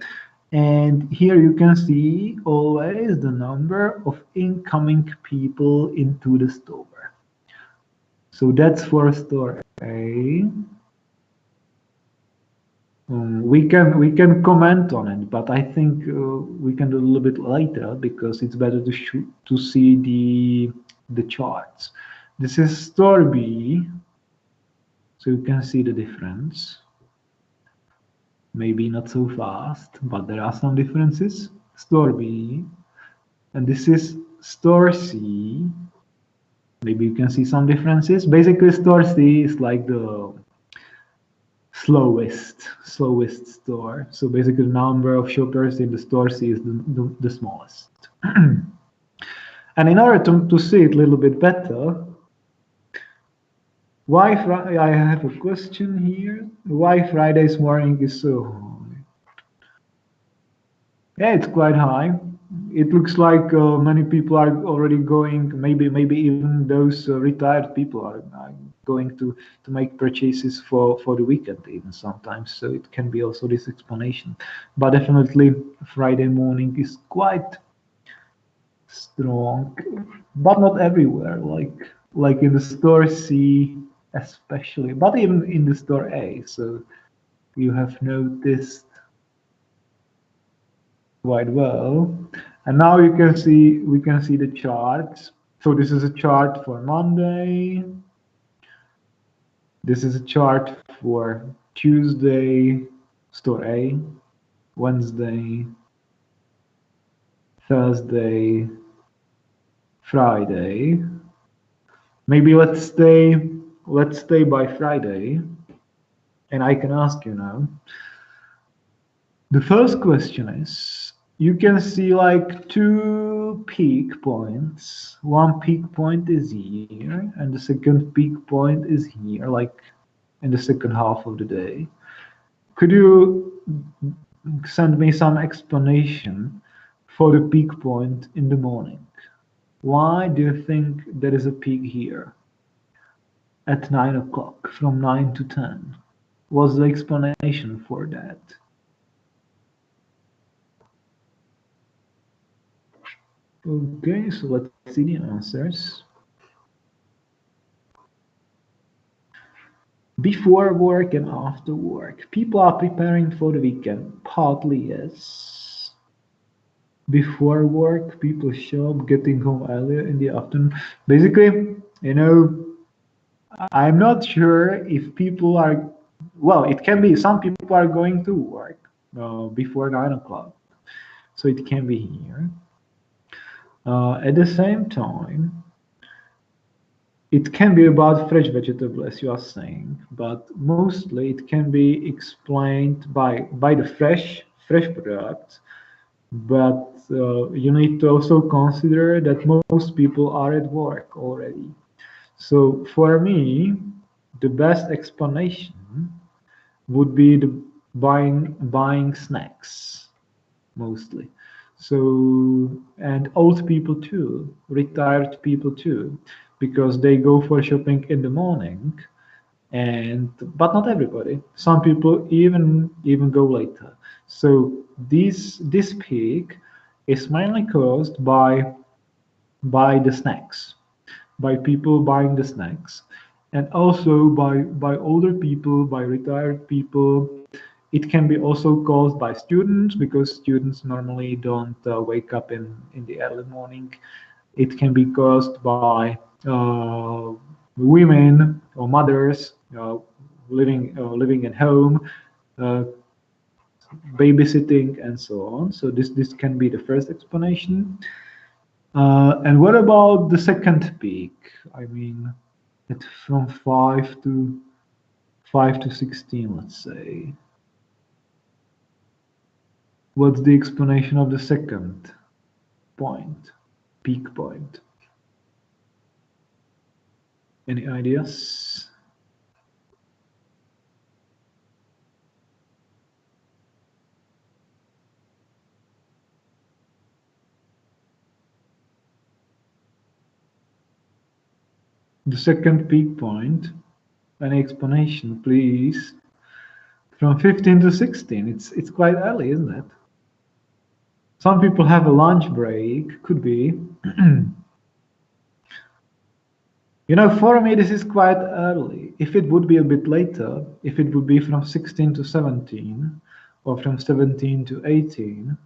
And here you can see always the number of incoming people into the store. So that's for store A. we can comment on it, but I think we can do a little bit later because it's better to see the charts. This is store B, so you can see the difference. Maybe not so fast, but there are some differences. Store B, and this is store C. Maybe you can see some differences. Basically, store C is like the slowest store. So basically, the number of shoppers in the store C is the smallest. And in order to see it a little bit better, I have a question here. Why Friday's morning is so high? Yeah, it's quite high. It looks like many people are already going. Maybe even those retired people are going to make purchases for the weekend even sometimes. So it can be also this explanation. But definitely Friday morning is quite strong, but not everywhere. Like in the store C especially, but even in the store A. So you have noticed quite well. And now we can see the charts. So this is a chart for Monday. This is a chart for Tuesday, store A, Wednesday, Thursday, Friday. Maybe let's stay by Friday. And I can ask you now. The first question is, you can see like two peak points. One peak point is here, and the second peak point is here, like in the second half of the day. Could you send me some explanation for the peak point in the morning? Why do you think there is a peak here at 9 o'clock, from 9 to 10? What's the explanation for that? Okay, so let's see the answers. Before work and after work. People are preparing for the weekend. Partly, yes. Before work, people shop, getting home earlier in the afternoon. Basically, I'm not sure if people are, well, it can be some people are going to work before 9 o'clock. So it can be here. At the same time, it can be about fresh vegetable, as you are saying, but mostly it can be explained by the fresh products. But you need to also consider that most people are at work already. So for me, the best explanation would be the buying snacks mostly. So, and old people too, retired people too, because they go for shopping in the morning, and but not everybody. Some people even go later. So this peak is mainly caused by the snacks, by people buying the snacks, and also by older people, by retired people. It can be also caused by students because students normally don't wake up in the early morning. It can be caused by women or mothers living at home, uh, babysitting, and so on. So this can be the first explanation. And what about the second peak? I mean, it's from 5 to 16, let's say. What's the explanation of the second point, peak point? Any ideas? The second peak point, any explanation, please? From 15 to 16, it's quite early, isn't it? Some people have a lunch break, could be. You know, for me, this is quite early. If it would be a bit later, if it would be from 16 to 17 or from 17 to 18,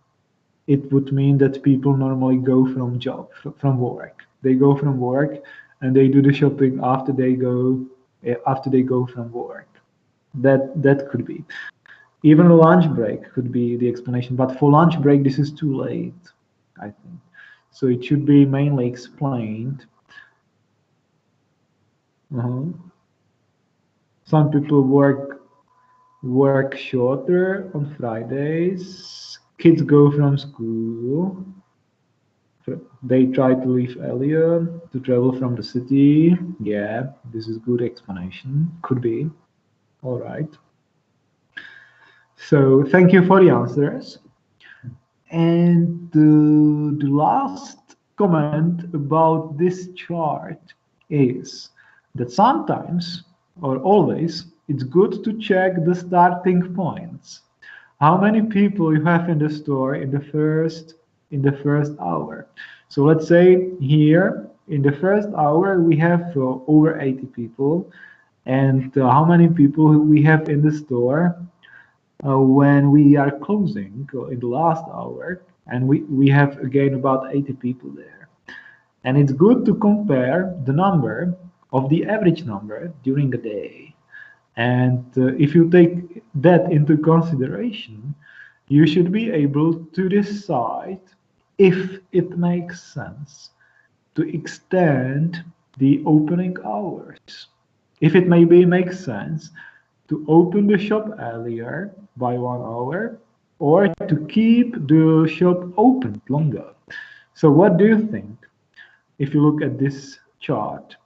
it would mean that people normally go from from work. They go from work and they do the shopping after they go from work. That could be. Even a lunch break could be the explanation, but for lunch break, this is too late, I think. So it should be mainly explained. Uh-huh. Some people work shorter on Fridays. Kids go from school. They try to leave earlier to travel from the city. Yeah, this is good explanation. Could be. All right. So thank you for the answers. And the last comment about this chart is that sometimes or always it's good to check the starting points. How many people you have in the store in the first hour. So let's say here in the first hour we have over 80 people, and how many people we have in the store when we are closing in the last hour, and we have again about 80 people there. And it's good to compare the number of the average number during the day. And if you take that into consideration, you should be able to decide if it makes sense to extend the opening hours. If it maybe makes sense to open the shop earlier by 1 hour or to keep the shop open longer. So what do you think if you look at this chart?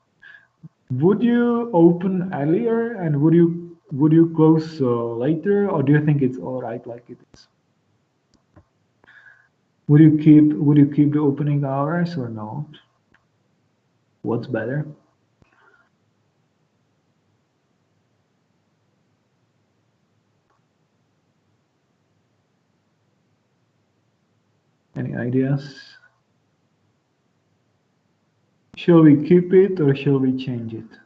Would you open earlier and would you close later, or do you think it's all right like it is? Would you keep the opening hours or not? What's better? Any ideas? Shall we keep it or shall we change it?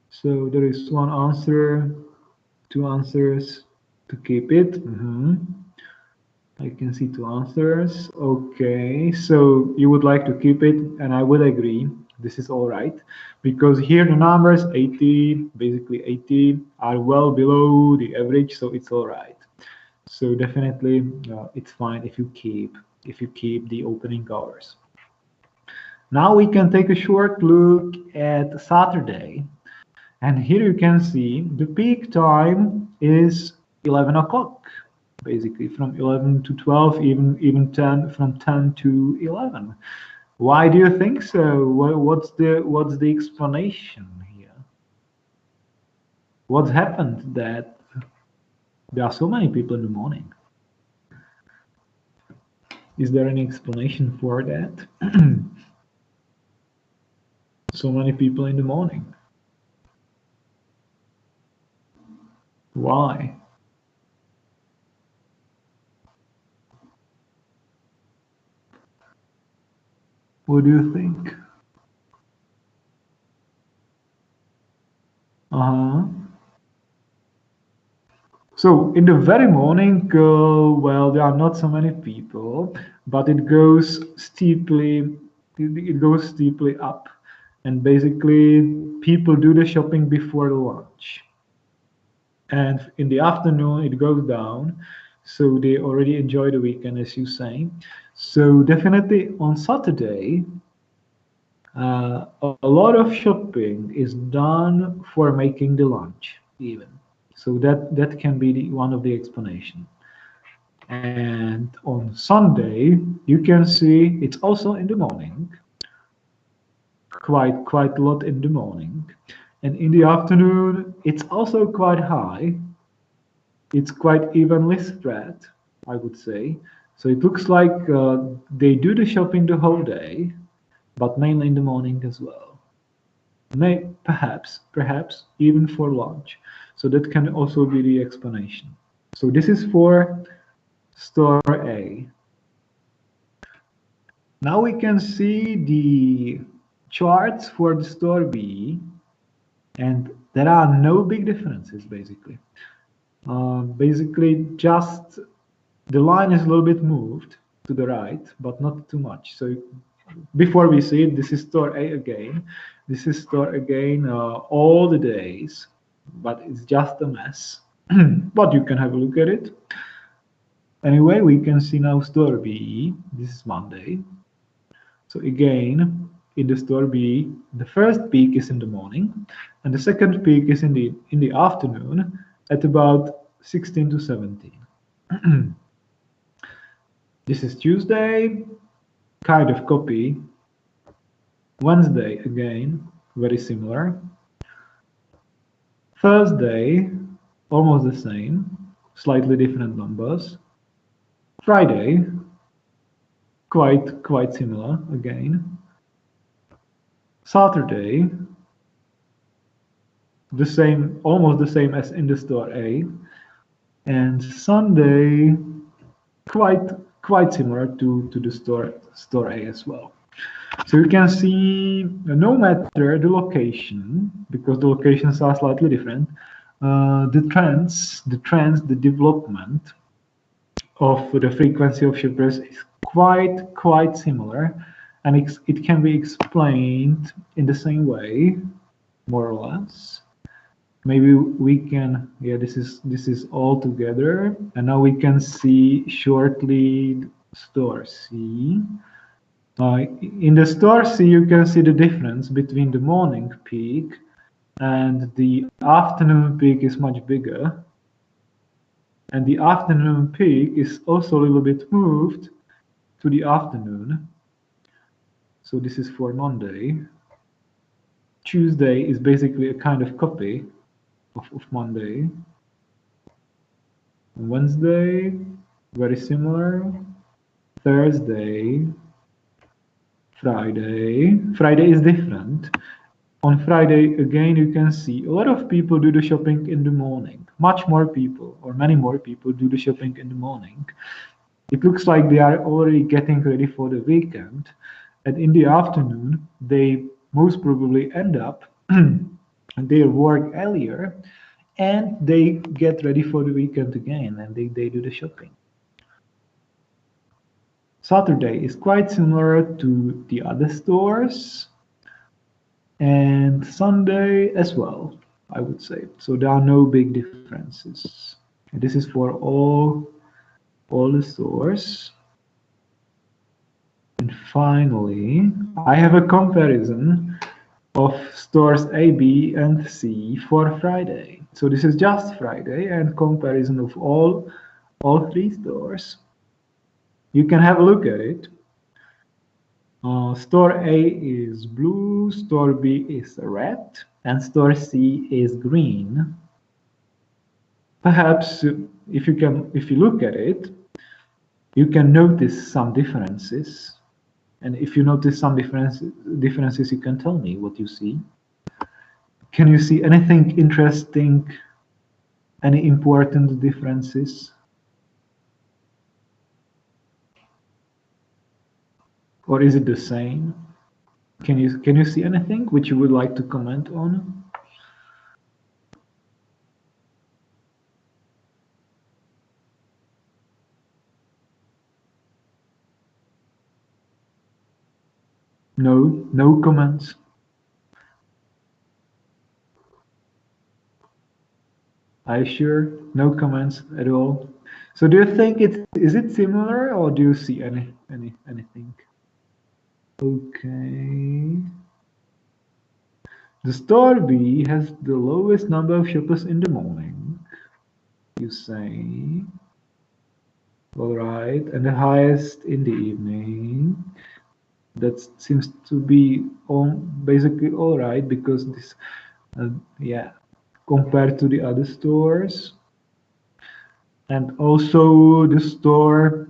So there is one answer, two answers to keep it. I can see two answers. Okay, so you would like to keep it, and I would agree. This is all right because here the numbers 80, basically 80, are well below the average, so it's all right. So definitely, it's fine if you keep the opening hours. Now we can take a short look at Saturday. And here you can see the peak time is 11 o'clock, basically from 11 to 12, even 10, from 10 to 11. Why do you think so? What's the explanation here? What's happened that there are so many people in the morning? Is there any explanation for that? So many people in the morning. Why? What do you think? Uh-huh. So in the very morning, well, there are not so many people, but it goes steeply up, and basically people do the shopping before the lunch, and in the afternoon it goes down, so they already enjoy the weekend, as you say. So definitely on Saturday, a lot of shopping is done for making the lunch even. So that can be one of the explanation. And on Sunday, you can see it's also in the morning, quite a lot in the morning. And in the afternoon, it's also quite high. It's quite evenly spread, I would say. So it looks like they do the shopping the whole day, but mainly in the morning as well. Perhaps even for lunch. So that can also be the explanation. So this is for store A. Now we can see the charts for the store B, and there are no big differences basically. Basically, just the line is a little bit moved to the right, but not too much. So before we see it, this is store A again. This is store again all the days, but it's just a mess. But you can have a look at it. Anyway, we can see now store B. This is Monday. So again, in the store B, the first peak is in the morning, and the second peak is in the afternoon at about 16 to 17. This is Tuesday, kind of copy. Wednesday again, very similar. Thursday, almost the same, slightly different numbers. Friday, quite similar again. Saturday, the same, almost the same as in the store A. And Sunday, quite similar to the store A as well. So you can see no matter the location, because the locations are slightly different, the development of the frequency of shoppers is quite similar, and it can be explained in the same way, more or less. Maybe we can, yeah, this is all together, and now we can see shortly store C. In the store C, you can see the difference between the morning peak and the afternoon peak is much bigger. And the afternoon peak is also a little bit moved to the afternoon. So this is for Monday. Tuesday is basically a kind of copy of Monday. Wednesday, very similar. Thursday, Friday is different. On Friday, again, you can see a lot of people do the shopping in the morning. Much more people, or many more people, do the shopping in the morning. It looks like they are already getting ready for the weekend. And in the afternoon, they most probably end up their work earlier, and they get ready for the weekend again, and they do the shopping. Saturday is quite similar to the other stores, and Sunday as well, I would say. So there are no big differences. And this is for all the stores. And finally, I have a comparison of stores A, B, and C for Friday. So this is just Friday and comparison of all three stores. You can have a look at it. Store A is blue, store B is red, and store C is green. Perhaps if you look at it, you can notice some differences. And if you notice some differences, you can tell me what you see. Can you see anything interesting? Any important differences? Or is it the same? Can you see anything which you would like to comment on? No comments. Are you sure? No comments at all. So do you think is it similar, or do you see anything? Okay. The store B has the lowest number of shoppers in the morning, you say. All right, and the highest in the evening. That seems to be basically all right, because this, yeah, compared to the other stores. And also the store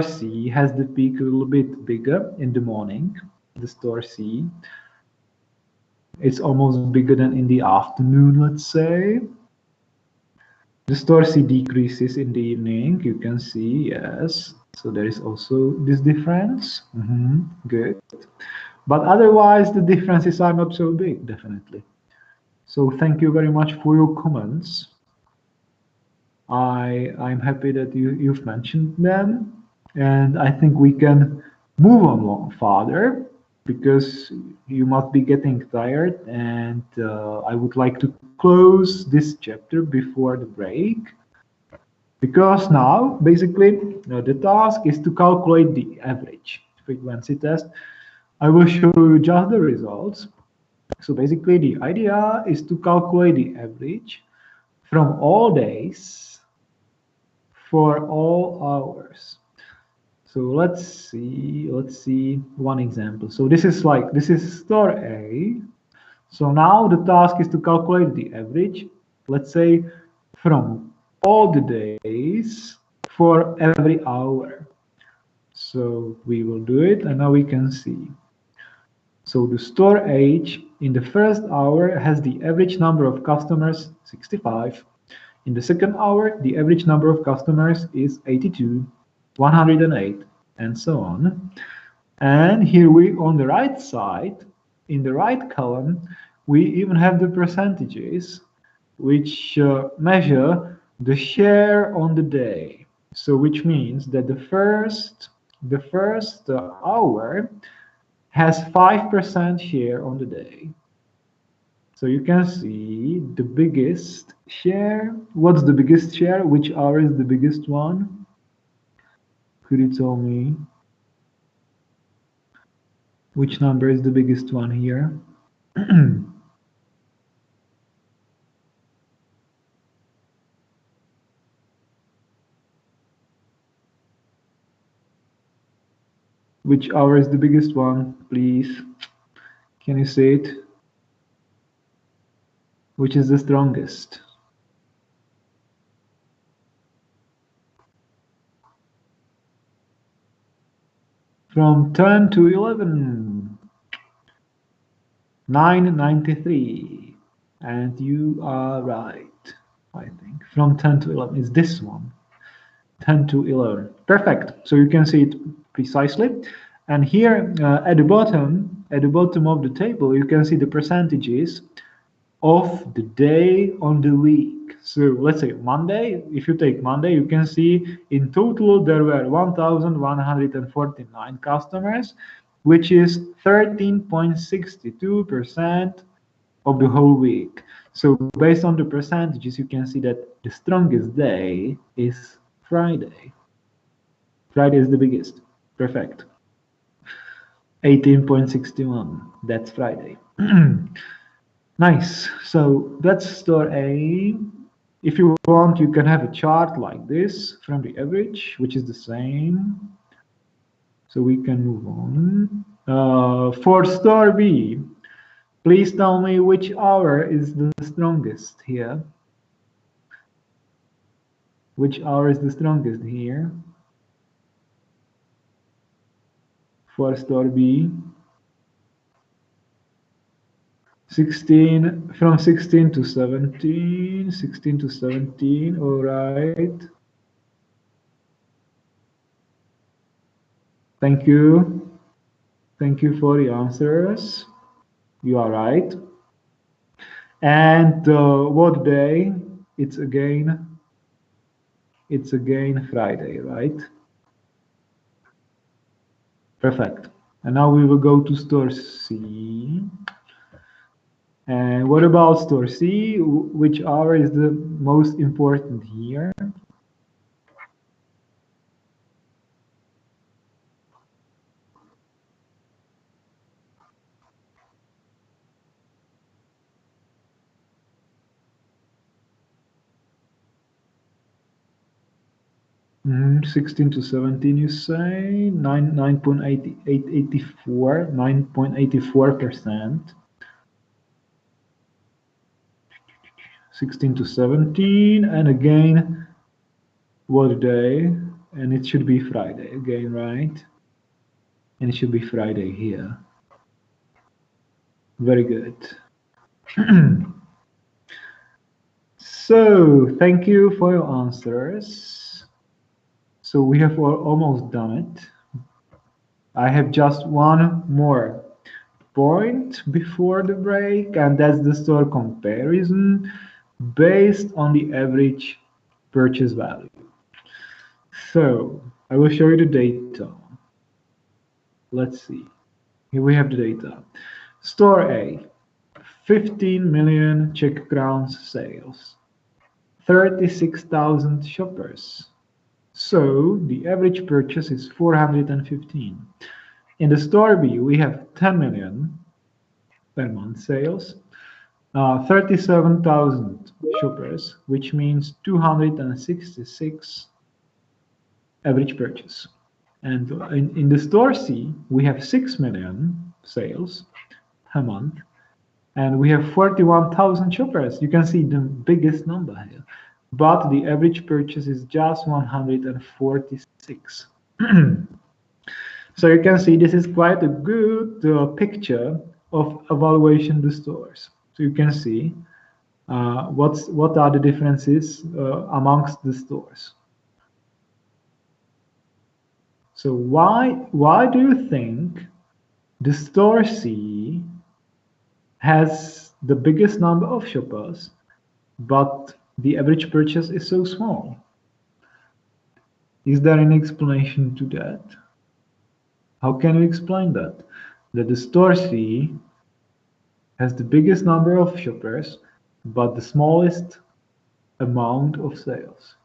C has the peak a little bit bigger in the morning. The store C, it's almost bigger than in the afternoon, let's say. The store C decreases in the evening, you can see, yes. So there is also this difference. Good. But otherwise, the differences are not so big, definitely. So thank you very much for your comments. I'm happy that you've mentioned them, and I think we can move on further because you must be getting tired, and I would like to close this chapter before the break. Because now, basically, the task is to calculate the average frequency test. I will show you just the results. So basically, the idea is to calculate the average from all days for all hours. So let's see one example. So this is store A. So now the task is to calculate the average, let's say from all the days for every hour. So we will do it, and now we can see. So the store H in the first hour has the average number of customers 65. In the second hour, the average number of customers is 82, 108, and so on. And here we, on the right side, in the right column, we even have the percentages, which measure the share on the day. So which means that the first hour has 5% share on the day. So you can see the biggest share. What's the biggest share? Which hour is the biggest one? Could you tell me? Which number is the biggest one here? Which hour is the biggest one, please? Can you say it? Which is the strongest? From 10 to 11. 993. And you are right, I think. From 10 to 11 is this one. 10 to 11. Perfect. So you can see it precisely. And here at the bottom of the table, you can see the percentages of the day on the week. So let's say Monday, if you take Monday, you can see in total there were 1,149 customers, which is 13.62% of the whole week. So based on the percentages, you can see that the strongest day is Friday. Friday is the biggest. Perfect. 18.61. That's Friday. Nice. So that's store A. If you want, you can have a chart like this from the average, which is the same. So we can move on. For store B, please tell me which hour is the strongest here. Which hour is the strongest here? For store B. 16, from 16 to 17, 16 to 17, all right. Thank you. Thank you for the answers. You are right. And what day? It's again Friday, right? Perfect. And now we will go to store C. And what about store C? Which hour is the most important here? Mm, 16 to 17, you say? 9.84%. 16 to 17, and again, what day? And it should be Friday again, right? And it should be Friday here. Very good. So, thank you for your answers. So we have almost done it. I have just one more point before the break, and that's the store comparison based on the average purchase value. So I will show you the data. Let's see. Here we have the data. Store A, 15 million Czech crowns sales, 36,000 shoppers. So the average purchase is 415. In the store B, we have 10 million per month sales, 37,000 shoppers, which means 266 average purchase. And in the store C, we have 6 million sales a month, and we have 41,000 shoppers. You can see the biggest number here, but the average purchase is just 146. So you can see this is quite a good picture of evaluation the stores. So you can see what are the differences amongst the stores. So why do you think the store C has the biggest number of shoppers, but the average purchase is so small? Is there any explanation to that? How can you explain that? That the store C has the biggest number of shoppers, but the smallest amount of sales.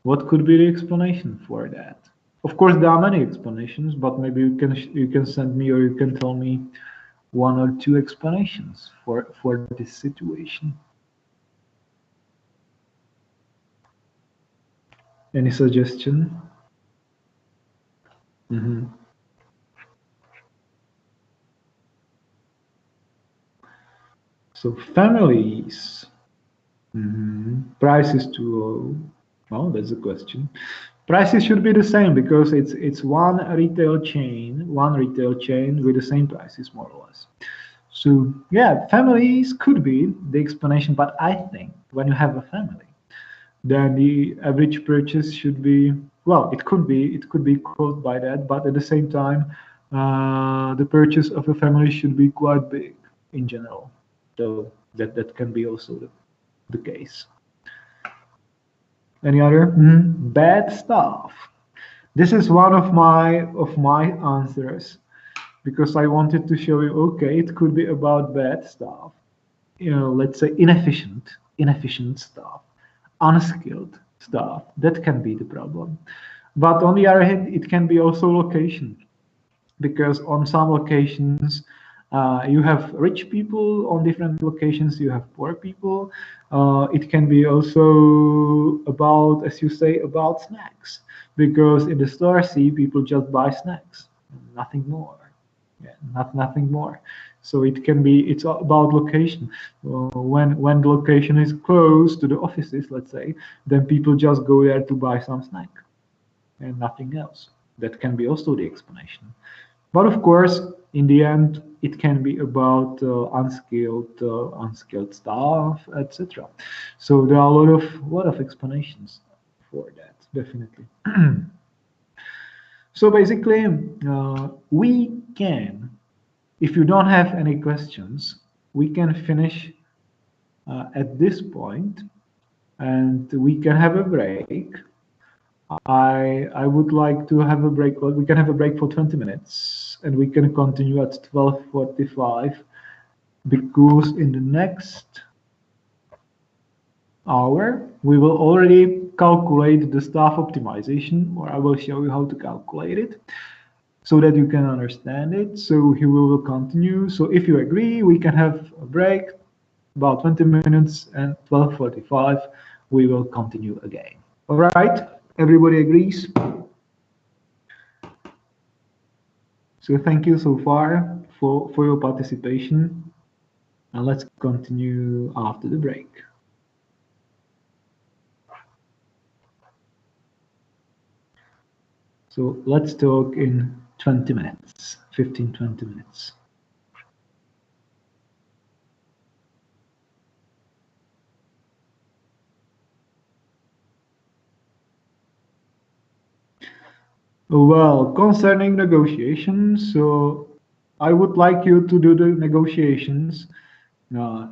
What could be the explanation for that? Of course, there are many explanations, but maybe you can send me or you can tell me one or two explanations for this situation. Any suggestion? Mm-hmm. So families, price is too low. Well, that's a question. Prices should be the same because it's one retail chain with the same prices more or less. So yeah, families could be the explanation, but I think when you have a family, then the average purchase should be, well, it could be caused by that, but at the same time, the purchase of a family should be quite big in general. So that can be also the case. Any other? Bad stuff. This is one of my answers because I wanted to show you. Okay, it could be about bad stuff. You know, let's say inefficient stuff, unskilled stuff. That can be the problem. But on the other hand, it can be also location because on some locations you have rich people, on different locations you have poor people. It can be also about, as you say, about snacks, because in the store C people just buy snacks, nothing more. Yeah, nothing more. So it can be, it's about location. When the location is close to the offices, let's say, then people just go there to buy some snack and nothing else. That can be also the explanation. But of course, in the end, it can be about unskilled staff, etc. So there are a lot of explanations for that, definitely. So basically, we can, if you don't have any questions, we can finish at this point, and we can have a break. I would like to have a break. Well, we can have a break for 20 minutes, and we can continue at 12:45, because in the next hour we will already calculate the staff optimization, or I will show you how to calculate it so that you can understand it. So here we will continue. So if you agree, we can have a break about 20 minutes, and 12:45 we will continue again. All right, everybody agrees? So thank you so far for your participation, and let's continue after the break. So let's talk in 20 minutes, 15, 20 minutes. Well, concerning negotiations, so I would like you to do the negotiations. Uh,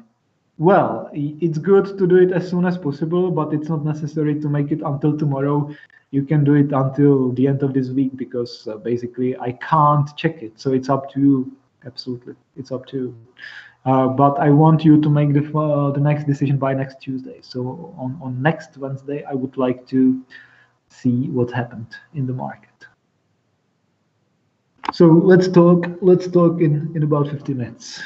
well, it's good to do it as soon as possible, but it's not necessary to make it until tomorrow. You can do it until the end of this week because basically I can't check it. So it's up to you. Absolutely, it's up to you. But I want you to make the next decision by next Tuesday. So on next Wednesday, I would like to see what happened in the market. So let's talk in about 50 minutes.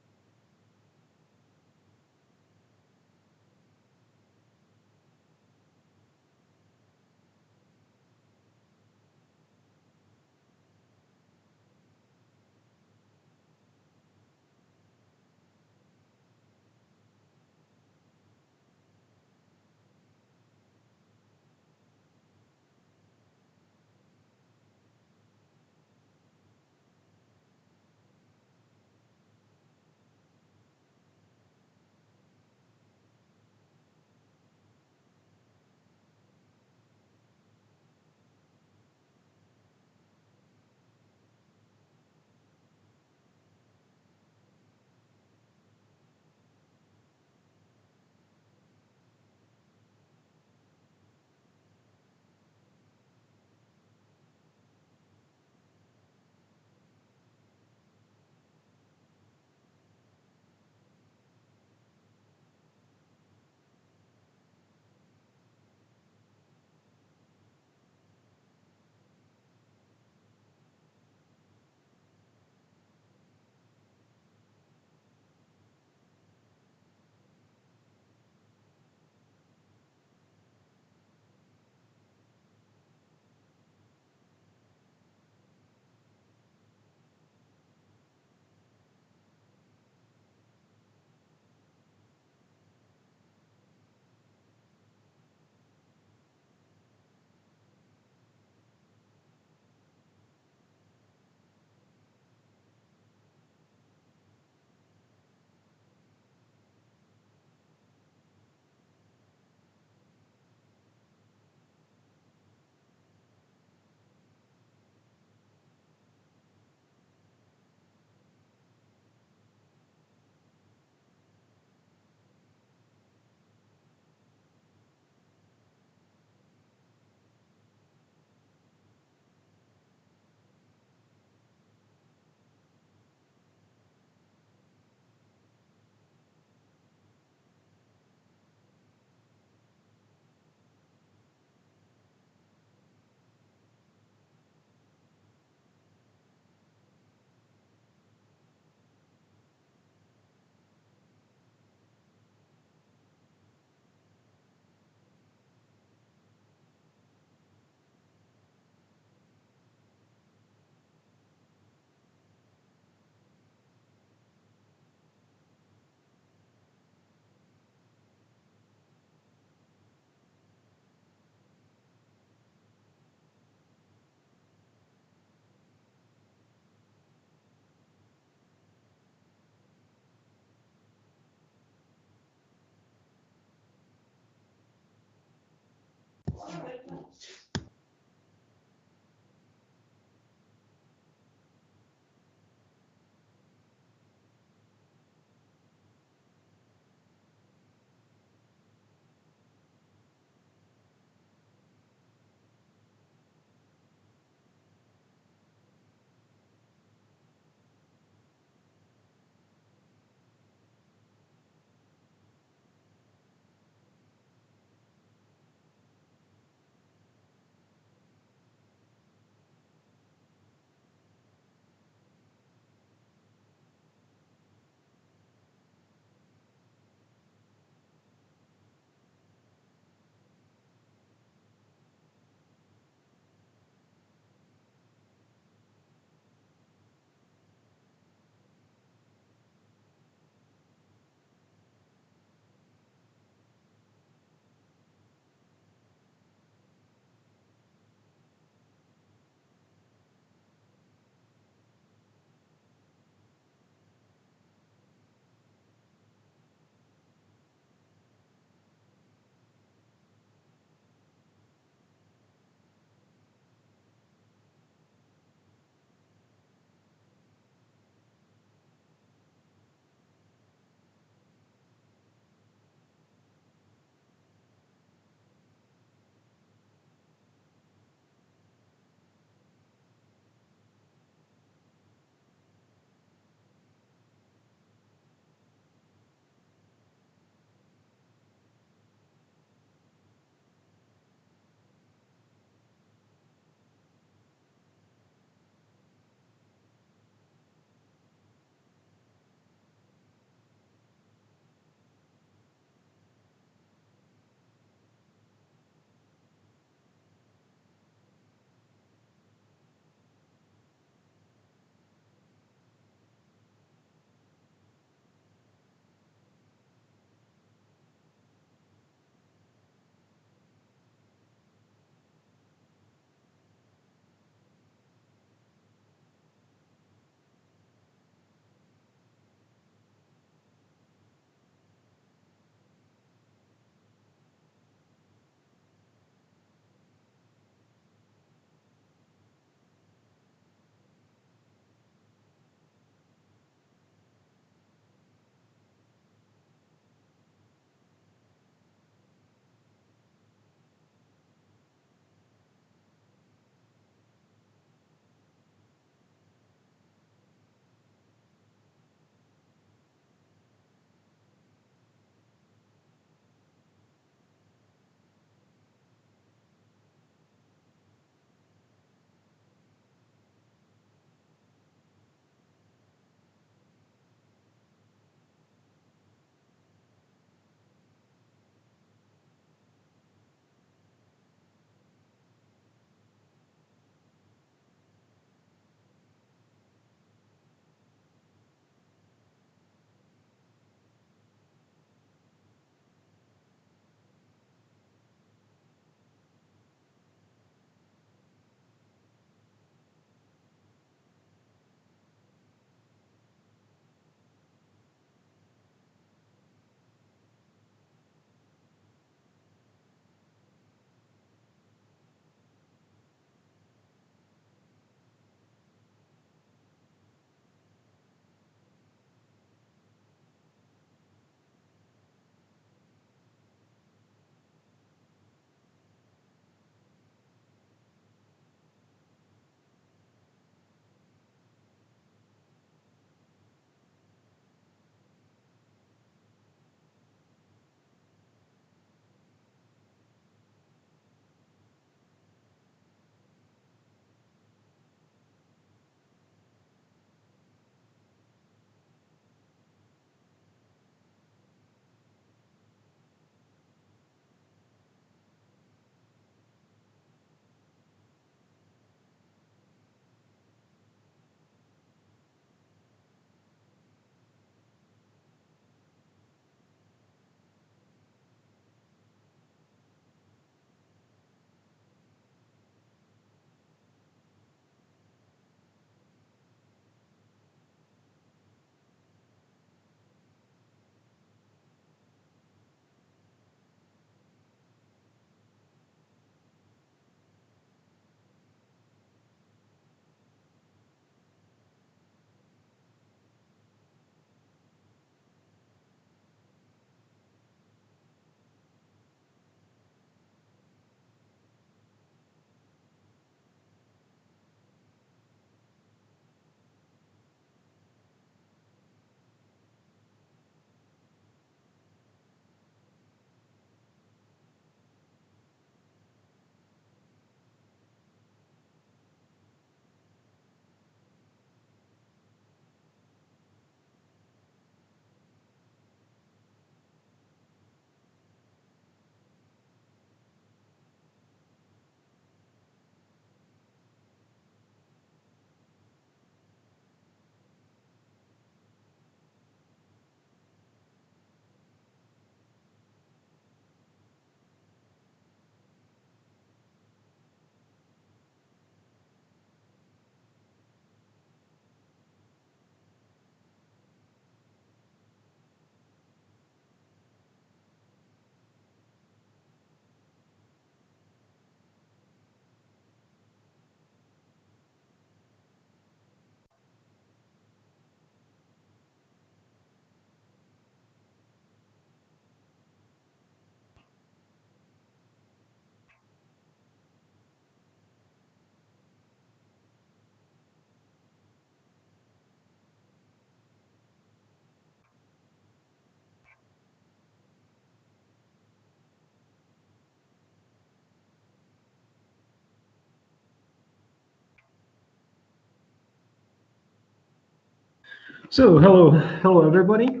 So, hello everybody.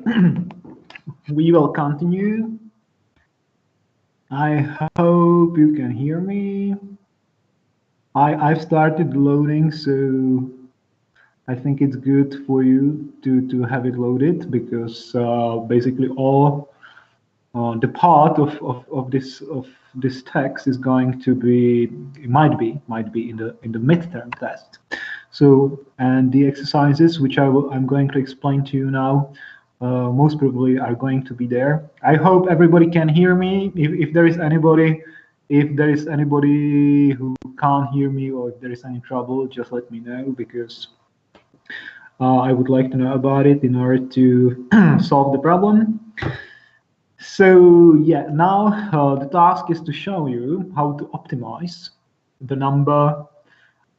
We will continue. I hope you can hear me. I've started loading, so I think it's good for you to have it loaded because basically all the part of this text is going to be, it might be in the midterm test. So, and the exercises which I'm going to explain to you now most probably are going to be there. I hope everybody can hear me. If there is anybody who can't hear me, or if there is any trouble, just let me know, because I would like to know about it in order to solve the problem. So yeah, now the task is to show you how to optimize the number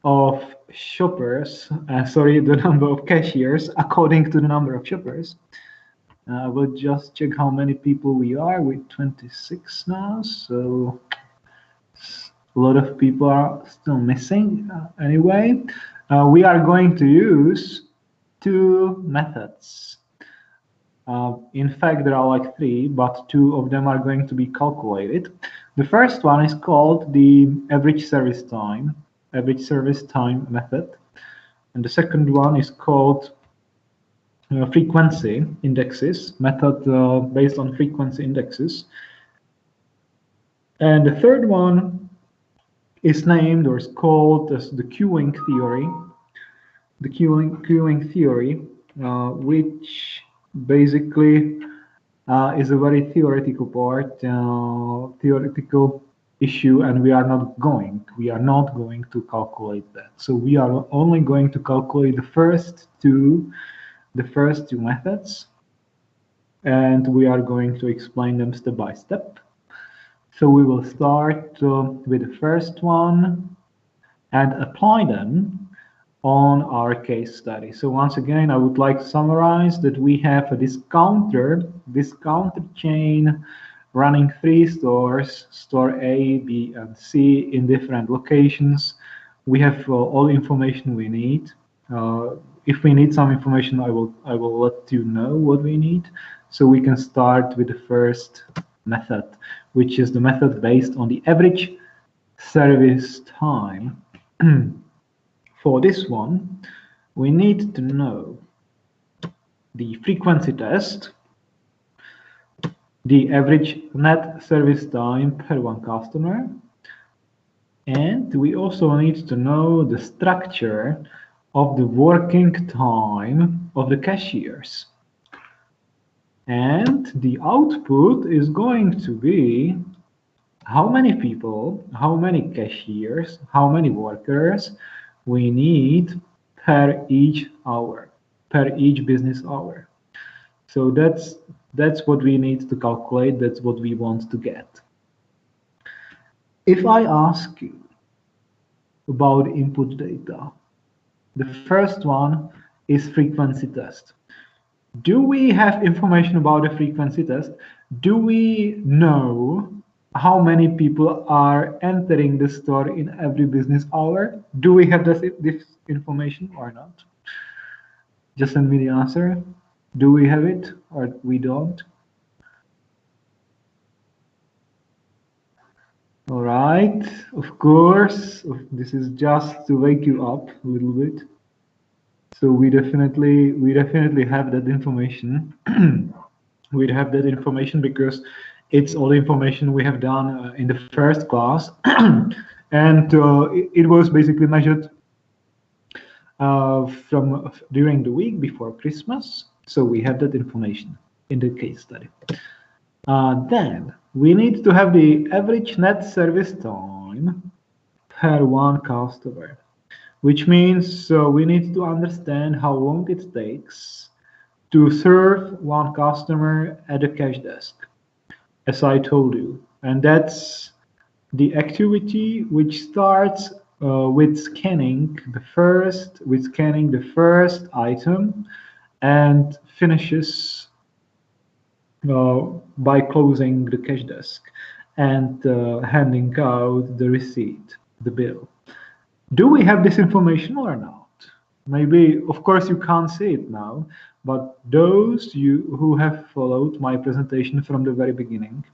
of shoppers, the number of cashiers according to the number of shoppers. I will just check how many people we are. We're 26 now, so a lot of people are still missing. Anyway, we are going to use two methods. In fact, there are like three, but two of them are going to be calculated. The first one is called the average service time method, and the second one is called frequency indexes method, based on frequency indexes. And the third one is named, or is called, as the queuing theory. The queuing theory, which basically is a very theoretical part, theoretical issue, and we are not going to calculate that. So we are only going to calculate the first two methods, and we are going to explain them step by step. So we will start with the first one and apply them on our case study. So once again, I would like to summarize that we have a discounter chain running 3 stores, store A, B, and C, in different locations. We have all the information we need. If we need some information, I will let you know what we need. So we can start with the first method, which is the method based on the average service time. For this one, we need to know the frequency test, the average net service time per one customer, and we also need to know the structure of the working time of the cashiers. And the output is going to be how many people, how many cashiers, how many workers we need per each hour, per each business hour. So that's what we need to calculate. That's what we want to get. If I ask you about input data, the first one is frequency test. Do we have information about the frequency test? Do we know how many people are entering the store in every business hour? Do we have this information or not? Just send me the answer. Do we have it or we don't? All right, of course, this is just to wake you up a little bit. So we definitely have that information. We have that information because it's all the information we have done in the first class, and it was basically measured from during the week before Christmas. So we have that information in the case study. Then we need to have the average net service time per one customer, which means we need to understand how long it takes to serve one customer at a cash desk, as I told you. And that's the activity which starts with scanning the first item and finishes by closing the cash desk and handing out the receipt, the bill. Do we have this information or not? Maybe, of course, you can't see it now, but those you who have followed my presentation from the very beginning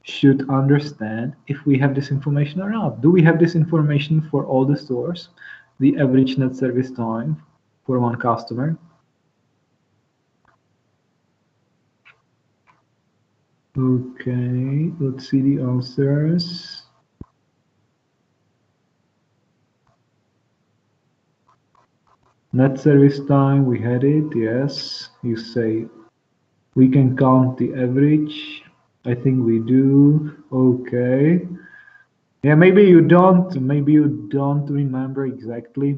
should understand if we have this information or not. Do we have this information for all the stores? The average net service time for one customer? Okay, let's see the answers. Net service time, we had it, yes. You say we can count the average. I think we do. Okay. Yeah, maybe you don't remember exactly,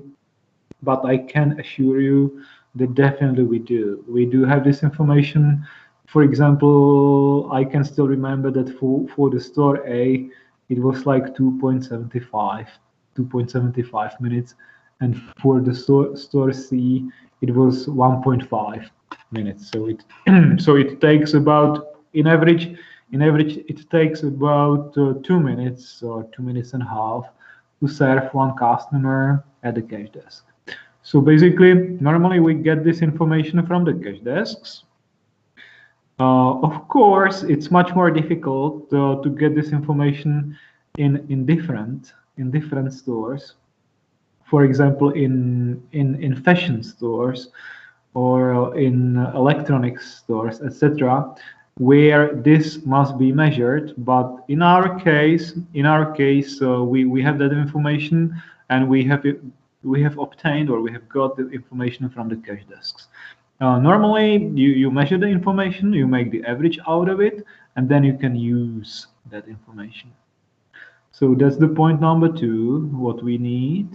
but I can assure you that definitely we do. We do have this information. For example, I can still remember that for the store A, it was like 2.75 minutes, and for the store C, it was 1.5 minutes. So it so it takes about in average it takes about 2 minutes or 2 minutes and a half to serve one customer at the cash desk. So basically, normally we get this information from the cash desks. Of course, it's much more difficult to get this information in different stores. For example, in fashion stores or in electronics stores, etc., where this must be measured. But in our case, we have that information, and we have obtained, or we have got the information from the cash desks. Normally, you measure the information, you make the average out of it, and then you can use that information. So that's the point number 2, what we need.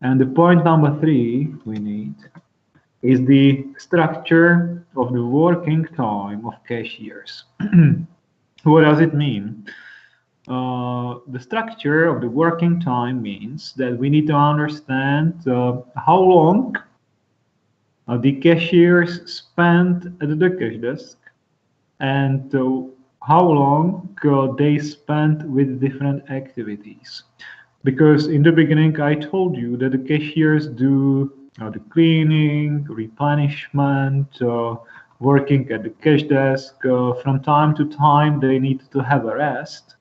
And the point number 3 we need is the structure of the working time of cashiers. What does it mean? The structure of the working time means that we need to understand how long the cashiers spend at the cash desk, and how long they spend with different activities. Because in the beginning, I told you that the cashiers do the cleaning, replenishment, working at the cash desk. From time to time, they need to have a rest.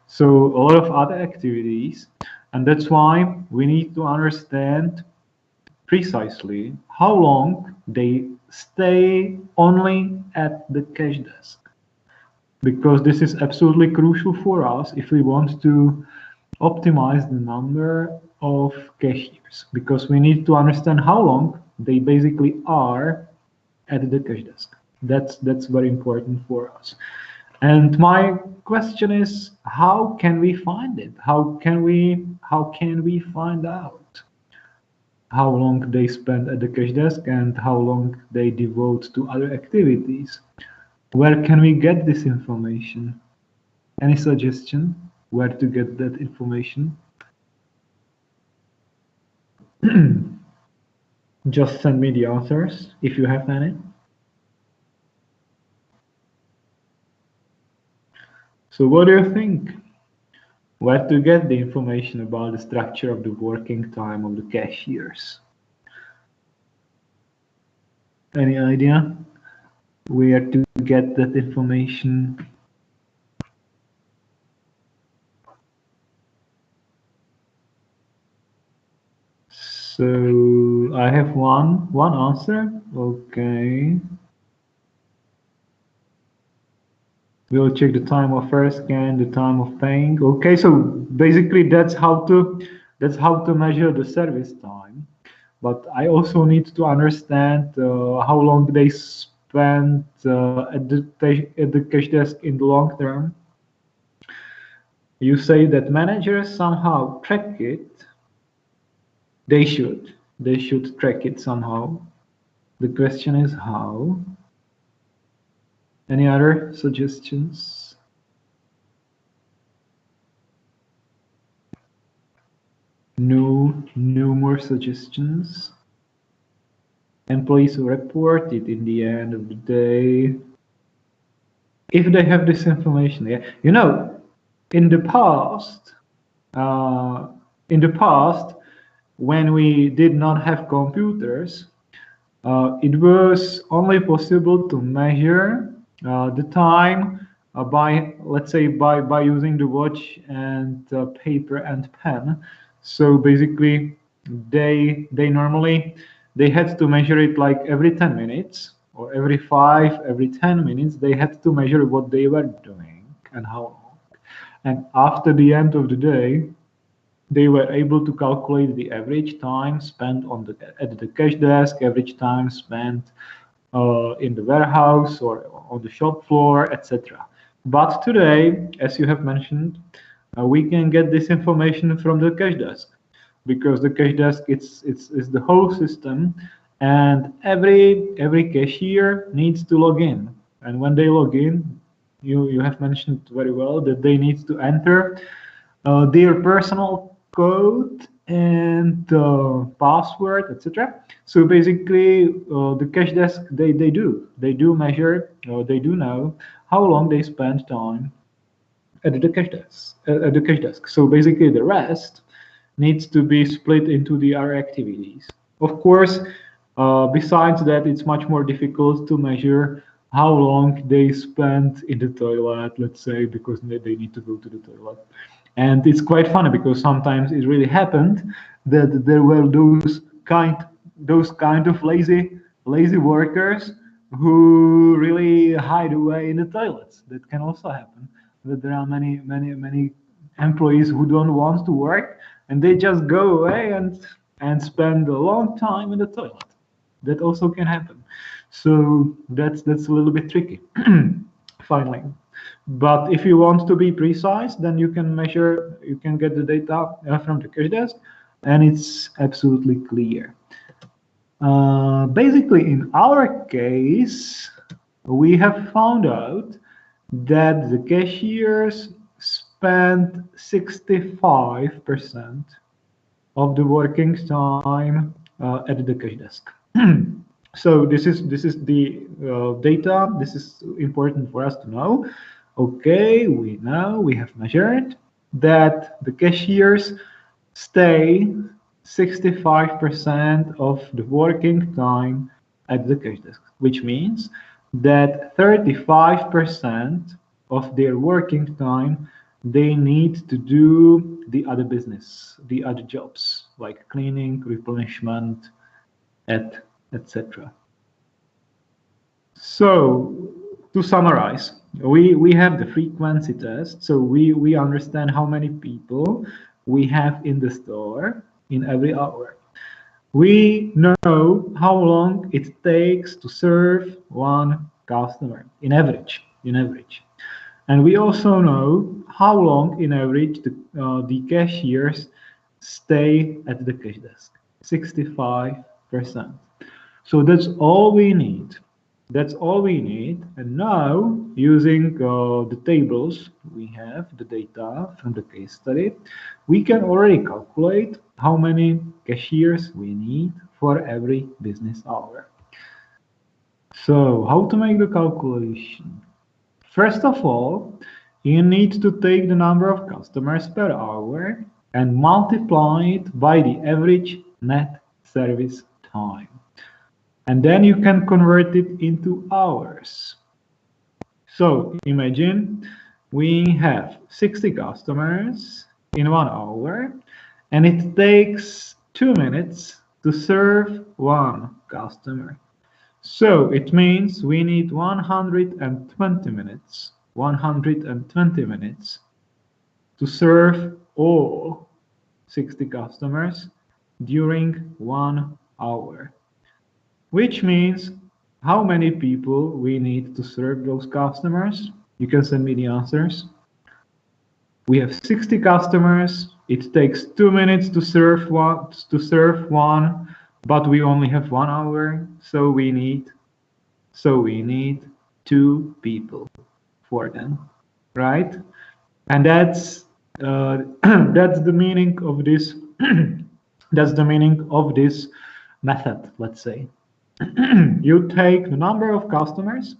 So a lot of other activities. And that's why we need to understand precisely how long they stay only at the cash desk. Because this is absolutely crucial for us if we want to optimize the number of cashiers, because we need to understand how long they basically are at the cash desk. That's very important for us. And my question is, how can we find it? How can we find out how long they spend at the cash desk and how long they devote to other activities? Where can we get this information? Any suggestion where to get that information? Just send me the answers if you have any. So what do you think? Where to get the information about the structure of the working time of the cashiers? Any idea where to get that information? So I have one answer. Okay. We'll check the time of first scan, the time of paying. Okay, so basically that's how to measure the service time. But I also need to understand how long they spend at the cash desk in the long term. You say that managers somehow track it. They should track it somehow. The question is how. Any other suggestions? No more suggestions. Employees report it in the end of the day. If they have this information, yeah. You know, in the past, when we did not have computers, it was only possible to measure the time by, let's say, by using the watch and paper and pen. So basically, they normally they had to measure it like every 10 minutes or every 5, every 10 minutes. They had to measure what they were doing and how long. And after the end of the day, they were able to calculate the average time spent at the cash desk, average time spent in the warehouse or on the shop floor, etc. But today, as you have mentioned, we can get this information from the cash desk, because the cash desk it's the whole system, and every cashier needs to log in. And when they log in, you have mentioned very well that they need to enter their personal code and password, etc. So basically, the cash desk they do measure, they do know how long they spend time at the cash desk. So basically, the rest needs to be split into the other activities. Of course, besides that, it's much more difficult to measure how long they spend in the toilet, let's say, because they need to go to the toilet. And it's quite funny because sometimes it really happened that there were those kind of lazy workers who really hide away in the toilets. That can also happen. That there are many employees who don't want to work, and they just go away and spend a long time in the toilet. That also can happen. So that's a little bit tricky. Finally. But if you want to be precise, then you can measure, you can get the data from the cash desk, and it's absolutely clear. Basically, in our case, we have found out that the cashiers spend 65% of the working time at the cash desk. So this is the data. This is important for us to know. Okay, we know, we have measured that the cashiers stay 65% of the working time at the cash desk, which means that 35% of their working time they need to do the other business, the other jobs like cleaning, replenishment, etc. So to summarize, we have the frequency test, so we understand how many people we have in the store in every hour. We know how long it takes to serve one customer in average. And we also know how long in average the cashiers stay at the cash desk, 65%. So that's all we need. That's all we need. And now, using the tables, we have the data from the case study, we can already calculate how many cashiers we need for every business hour. So, how to make the calculation? First of all, you need to take the number of customers per hour and multiply it by the average net service time. And then you can convert it into hours. So imagine we have 60 customers in 1 hour, and it takes 2 minutes to serve one customer. So it means we need 120 minutes. 120 minutes to serve all 60 customers during 1 hour. Which means how many people we need to serve those customers. You can send me the answers. We have 60 customers. It takes 2 minutes to serve one, but we only have 1 hour, so we need 2 people for them, right? And that's that's the meaning of this. That's the meaning of this method. Let's say. You take the number of customers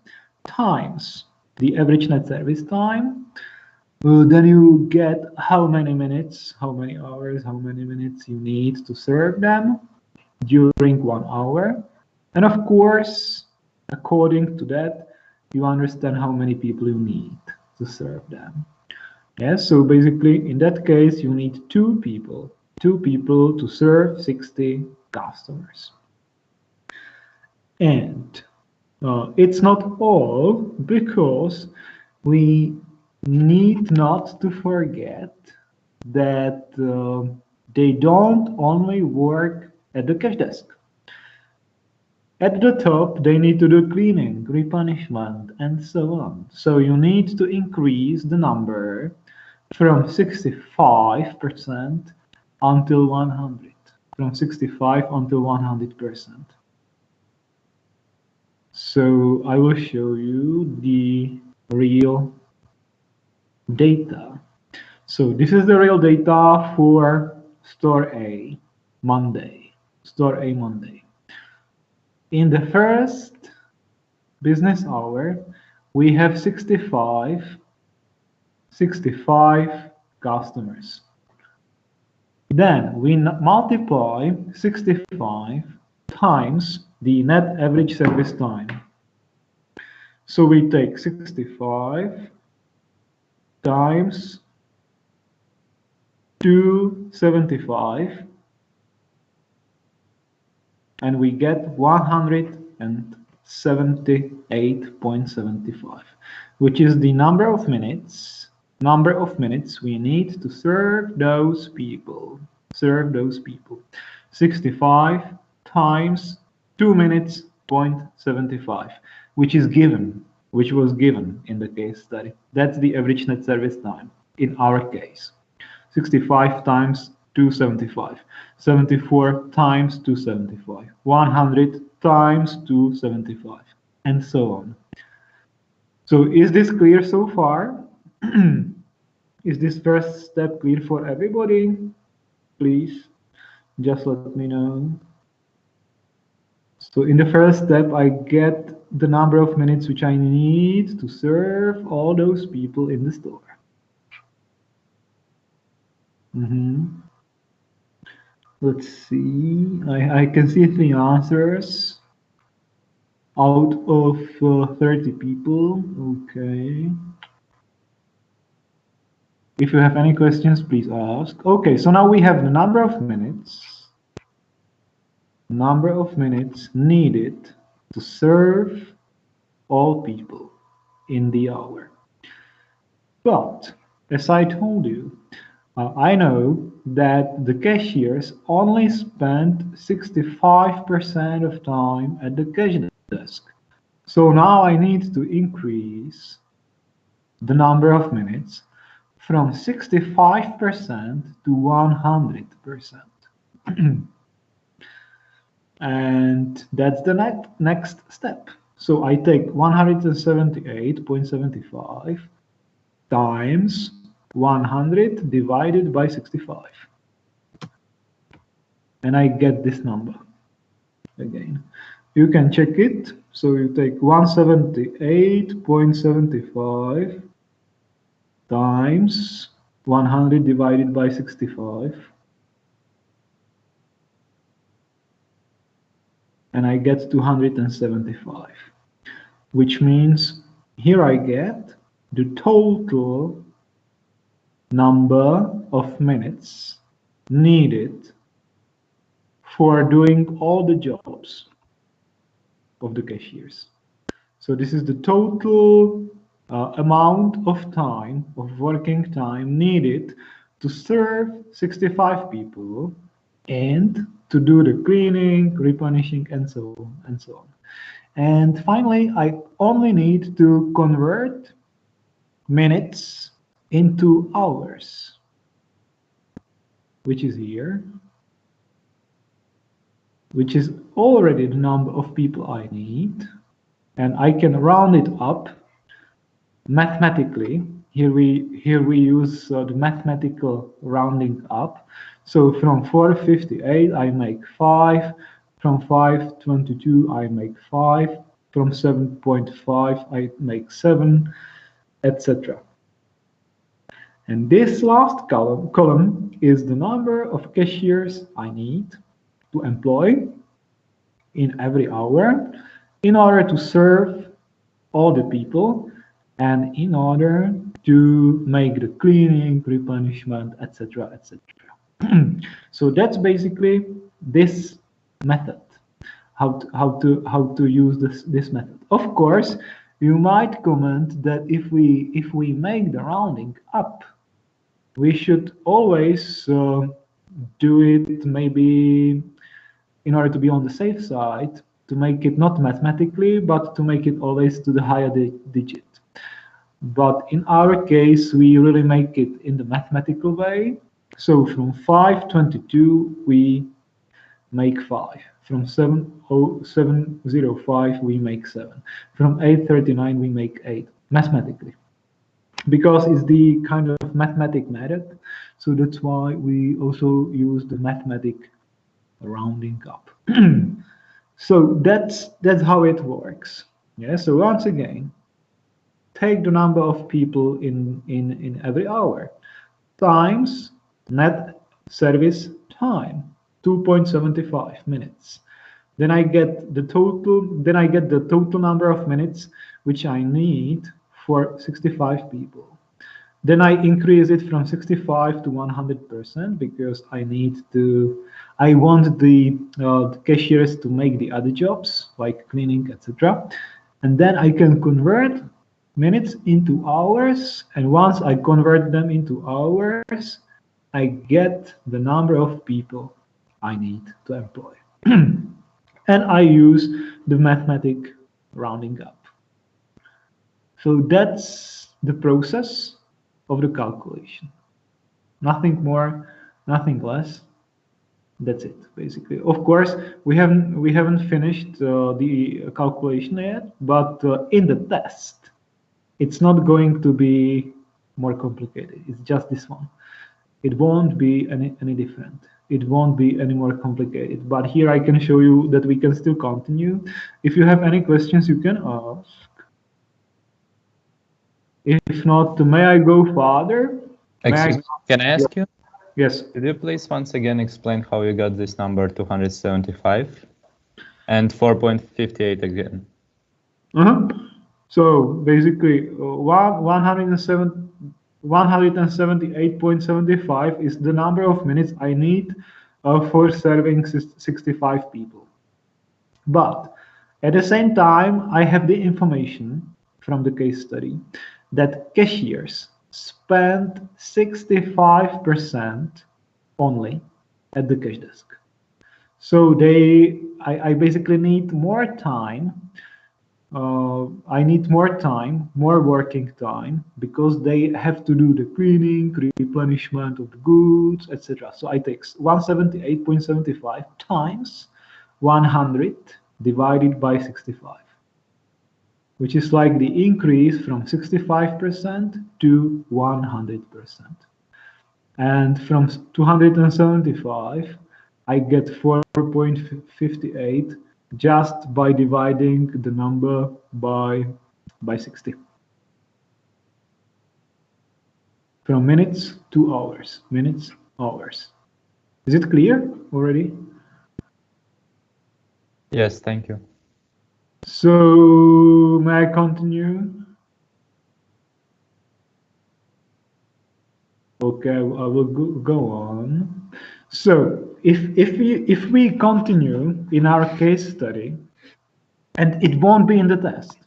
times the average net service time, Then you get how many minutes, how many hours, how many minutes you need to serve them during 1 hour. And of course, according to that, you understand how many people you need to serve them. Yes, so basically, in that case, you need two people to serve 60 customers. And it's not all, because we need not to forget that they don't only work at the cash desk. At the top, they need to do cleaning, replenishment, and so on. So you need to increase the number from 65% until 100. From 65 until 100%. So I will show you the real data. So this is the real data for Store A Monday. Store A Monday. In the first business hour, we have 65 customers. Then we multiply 65 times the net average service time. So we take 65 times 275, and we get 178.75, which is the number of minutes we need to serve those people. 65 times 2 minutes, 0.75, which was given in the case study. That's the average net service time in our case. 65 times 275, 74 times 275, 100 times 275, and so on. So is this clear so far? Is this first step clear for everybody? Please just let me know. So in the first step, I get the number of minutes which I need to serve all those people in the store. Let's see. I can see 3 answers out of 30 people. Okay. If you have any questions, please ask. Okay, so now we have the number of minutes needed to serve all people in the hour. But as I told you, I know that the cashiers only spend 65% of time at the cash desk. So now I need to increase the number of minutes from 65% to 100%. And that's the next step. So I take 178.75 times 100 divided by 65. And I get this number again. You can check it. So you take 178.75 times 100 divided by 65. And I get 275, which means here I get the total number of minutes needed for doing all the jobs of the cashiers. So this is the total amount of time, of working time needed to serve 65 people and to do the cleaning, replenishing, and so on and so on. And finally, I only need to convert minutes into hours, which is here, which is already the number of people I need, and I can round it up mathematically. Here we use the mathematical rounding up. So from 458 I make 5, from 522 I make 5, from 7.5 I make 7, etc. And this last column is the number of cashiers I need to employ in every hour in order to serve all the people and in order to make the cleaning, replenishment, etc., etc. So that's basically this method, how to use this method. Of course, you might comment that if we make the rounding up, we should always do it maybe in order to be on the safe side, to make it not mathematically, but to make it always to the higher digit. But in our case, we really make it in the mathematical way. So from 522, we make 5. From 705, we make 7. From 839, we make 8, mathematically. Because it's the kind of mathematic method, so that's why we also use the mathematic rounding up. So that's how it works. Yeah. So once again, take the number of people in every hour times net service time, 2.75 minutes. Then I get the total number of minutes which I need for 65 people. Then I increase it from 65 to 100% because I want the cashiers to make the other jobs like cleaning, etc. And then I can convert minutes into hours. And once I convert them into hours, I get the number of people I need to employ. And I use the mathematic rounding up. So that's the process of the calculation. Nothing more, nothing less. That's it, basically. Of course, we haven't finished the calculation yet, but in the test, it's not going to be more complicated. It's just this one. It won't be any different. It won't be any more complicated. But here I can show you that we can still continue. If you have any questions, you can ask. If not, may I go further? Excuse me, can I ask you? Yes. Could you please once again explain how you got this number 275 and 4.58 again? So basically, 178.75 is the number of minutes I need for serving 65 people. But at the same time, I have the information from the case study that cashiers spend 65% only at the cash desk. So I basically need more time. I need more time, more working time, because they have to do the cleaning, replenishment of the goods, etc. So I take 178.75 times 100 divided by 65. Which is like the increase from 65% to 100%. And from 275, I get 4.58 just by dividing the number by 60. From minutes to hours, minutes, hours. Is it clear already? Yes, thank you. So may I continue? Okay, I will go on. So if we continue in our case study, and it won't be in the test,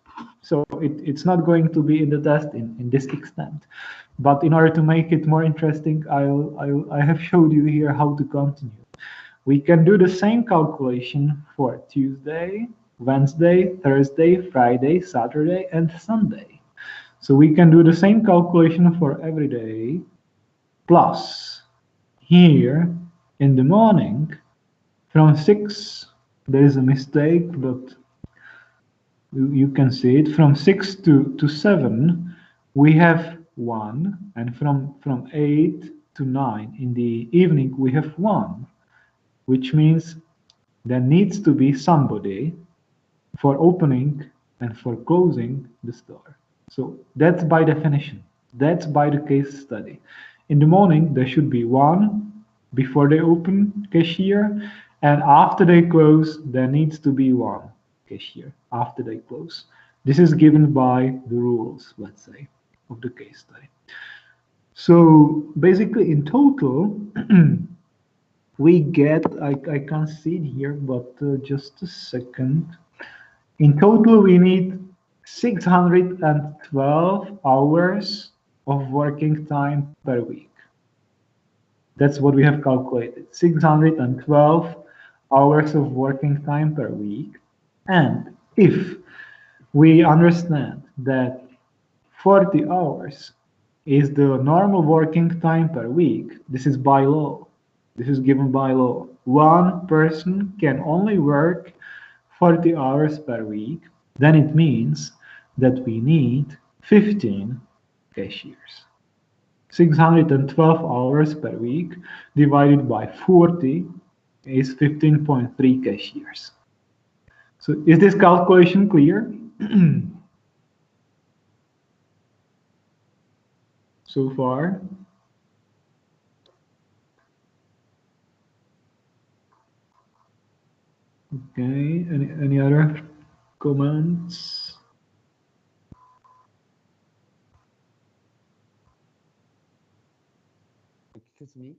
so it's not going to be in the test in this extent, but in order to make it more interesting, I have showed you here how to continue. We can do the same calculation for Tuesday, Wednesday, Thursday, Friday, Saturday, and Sunday. So we can do the same calculation for every day, plus here in the morning from 6, there is a mistake, but you can see it, from 6 to 7 we have 1, and from 8 to 9 in the evening we have 1, which means there needs to be somebody for opening and for closing the store. So that's by definition. That's by the case study. In the morning, there should be one before they open cashier, and after they close, there needs to be one cashier after they close. This is given by the rules, let's say, of the case study. So basically, in total, we get, I can't see it here, but just a second. In total, we need 612 hours of working time per week. That's what we have calculated. 612 hours of working time per week. And if we understand that 40 hours is the normal working time per week, this is by law. This is given by law. One person can only work 40 hours per week. Then it means that we need 15 cashiers. 612 hours per week divided by 40 is 15.3 cashiers. So is this calculation clear? So far? Okay, any other comments? Excuse me.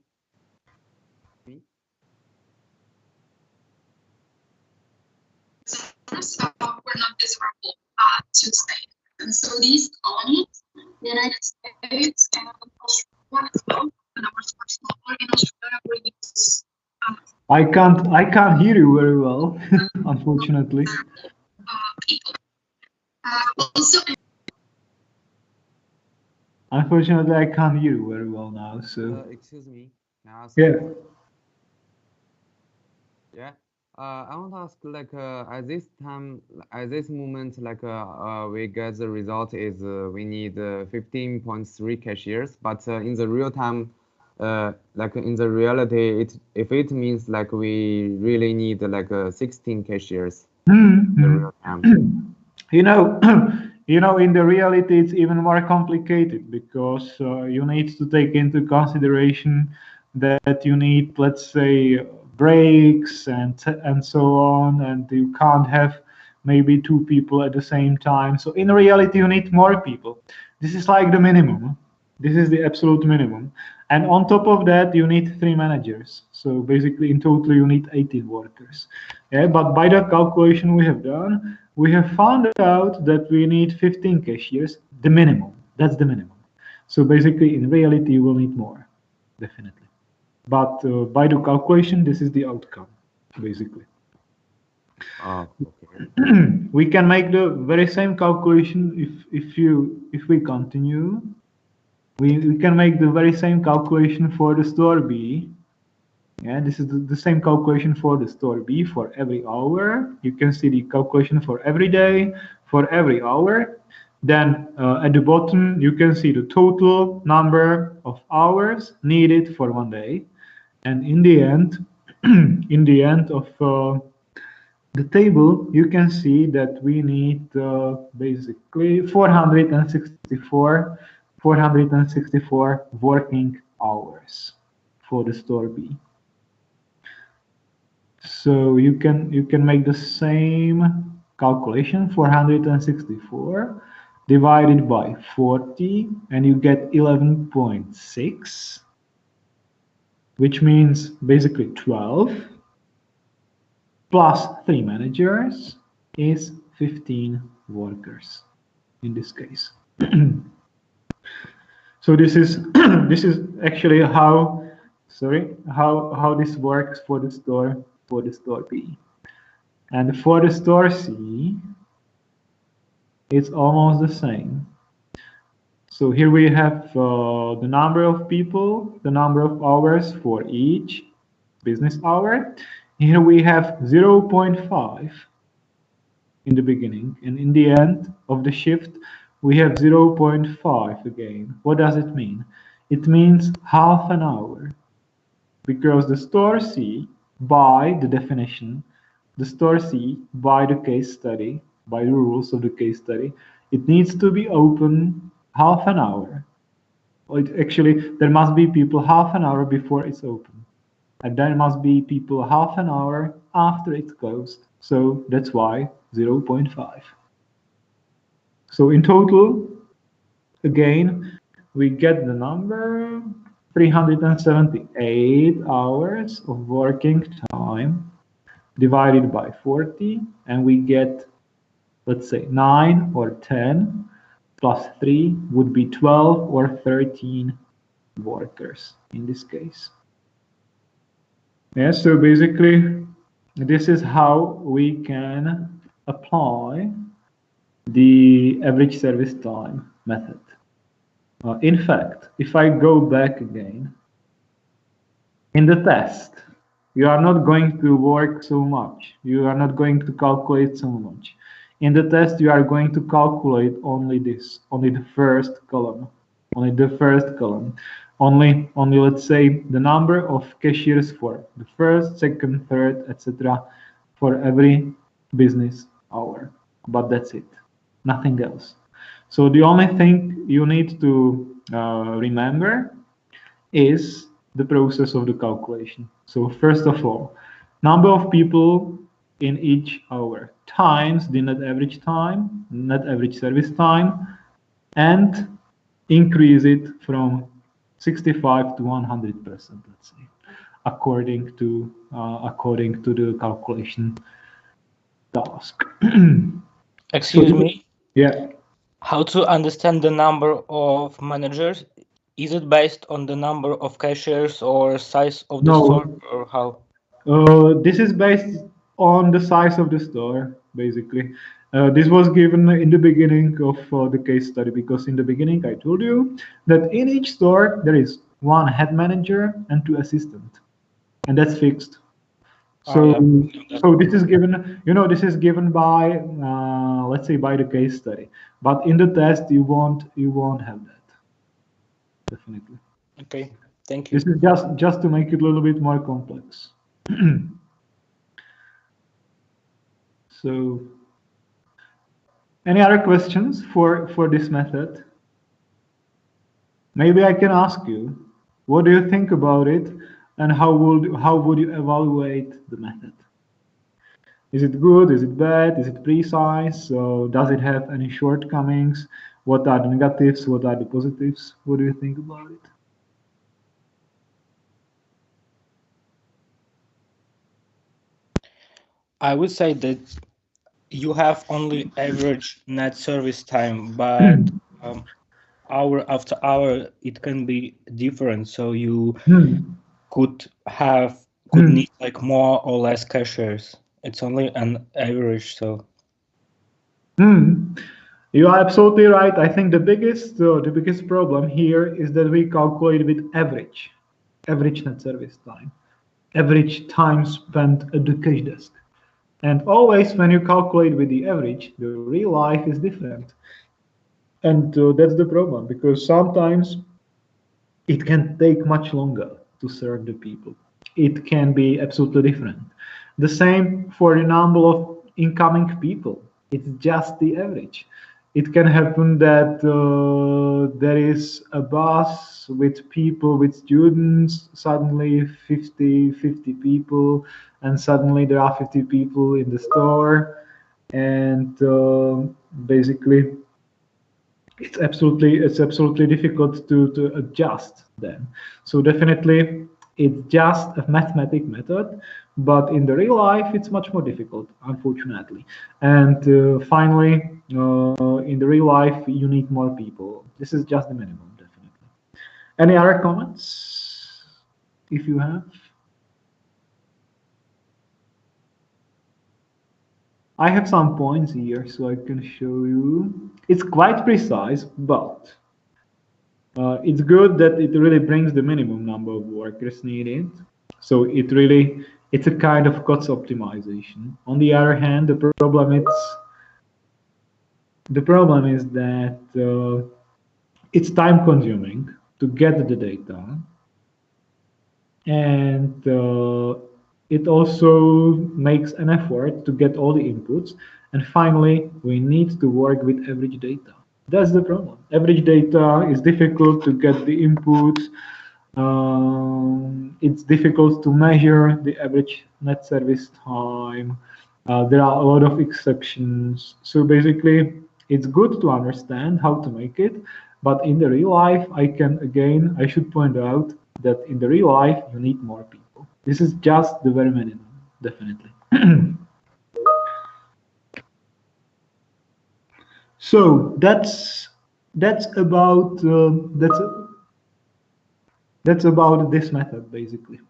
So we're not desirable to stay. And so these colonies, the United States and Australia as well, the numbers are smaller in Australia where it's I can't hear you very well, unfortunately. people. Also, Unfortunately, I can't hear you very well now. So Excuse me. Can I ask yeah. Yeah. I want to ask, like, at this time, at this moment, like, we get the result is we need 15.3 cashiers, but in the real time, like in the reality, if it means like we really need like 16 cashiers in the real time. You know, in the reality, it's even more complicated because you need to take into consideration that you need, let's say, breaks and so on, and you can't have maybe two people at the same time. So in reality, you need more people. This is like the minimum. This is the absolute minimum. And on top of that, you need 3 managers. So basically, in total, you need 18 workers. Yeah, but by the calculation we have done, we have found out that we need 15 cashiers, the minimum. That's the minimum. So basically, in reality, you will need more, definitely. But by the calculation, this is the outcome, basically. Oh, okay. We can make the very same calculation if we continue. We can make the very same calculation for the store B. Yeah, this is the same calculation for the store B for every hour. You can see the calculation for every day, for every hour. Then at the bottom, you can see the total number of hours needed for one day. And in the end, in the end of the table, you can see that we need basically 464 working hours for the store B. So you can make the same calculation, 464 divided by 40, and you get 11.6, which means basically 12 plus 3 managers is 15 workers in this case. So this is this is actually how this works for the store B. And for the store C, it's almost the same. So here we have the number of people, the number of hours for each business hour. Here we have 0.5 in the beginning, and in the end of the shift, we have 0.5 again. What does it mean? It means half an hour, because the store C, by the definition, the store C, by the case study, by the rules of the case study, it needs to be open half an hour. Actually, there must be people half an hour before it's open, and there must be people half an hour after it's closed. So that's why 0.5. So in total, again, we get the number 378 hours of working time divided by 40, and we get, let's say, 9 or 10 plus 3 would be 12 or 13 workers in this case. Yeah, so basically, this is how we can apply the average service time method. In fact, if I go back again, in the test, you are not going to work so much. You are not going to calculate so much. In the test, you are going to calculate only this, only the first column, only the first column, only let's say the number of cashiers for the first, second, third, etc. for every business hour. But that's it, nothing else. So the only thing you need to remember is the process of the calculation. So first of all, number of people in each hour times the net average time, net average service time, and increase it from 65 to 100%, let's say, according to the calculation task. Excuse me. Yeah. How to understand the number of managers? Is it based on the number of cashiers or size of the store, or how? This is based on the size of the store, basically. This was given in the beginning of the case study, because in the beginning I told you that in each store there is one head manager and 2 assistants, and that's fixed. So, so this is given, this is given by, let's say, by the case study. But in the test, you won't have that. Definitely. Okay, thank you. This is just to make it a little bit more complex. So, any other questions for this method? Maybe I can ask you, what do you think about it, and how would you evaluate the method? Is it good? Is it bad? Is it precise? So does it have any shortcomings? What are the negatives? What are the positives? What do you think about it? I would say that you have only average net service time, but hour after hour it can be different. So you could need like more or less cashiers. It's only an average, so. You are absolutely right. I think the biggest problem here is that we calculate with average net service time, average time spent at the cash desk. And always when you calculate with the average, the real life is different. And that's the problem, because sometimes it can take much longer to serve the people. It can be absolutely different. The same for the number of incoming people. It's just the average. It can happen that there is a bus with people, with students, suddenly 50 people, and suddenly there are 50 people in the store, and basically it's absolutely difficult to adjust then. So definitely it's just a mathematic method, but in the real life it's much more difficult, unfortunately. And finally, in the real life you need more people. This is just the minimum, definitely. Any other comments, if you have? I have some points here, so I can show you. It's quite precise, but it's good that it really brings the minimum number of workers needed. So it's a kind of cost optimization. On the other hand, the problem is that it's time consuming to get the data, and it also makes an effort to get all the inputs. And finally, we need to work with average data. That's the problem. Average data is difficult to get the inputs. It's difficult to measure the average net service time. There are a lot of exceptions. So basically, it's good to understand how to make it, but in the real life, I should point out that in the real life, you need more people. This is just the very minimum, definitely. So that's about this method, basically.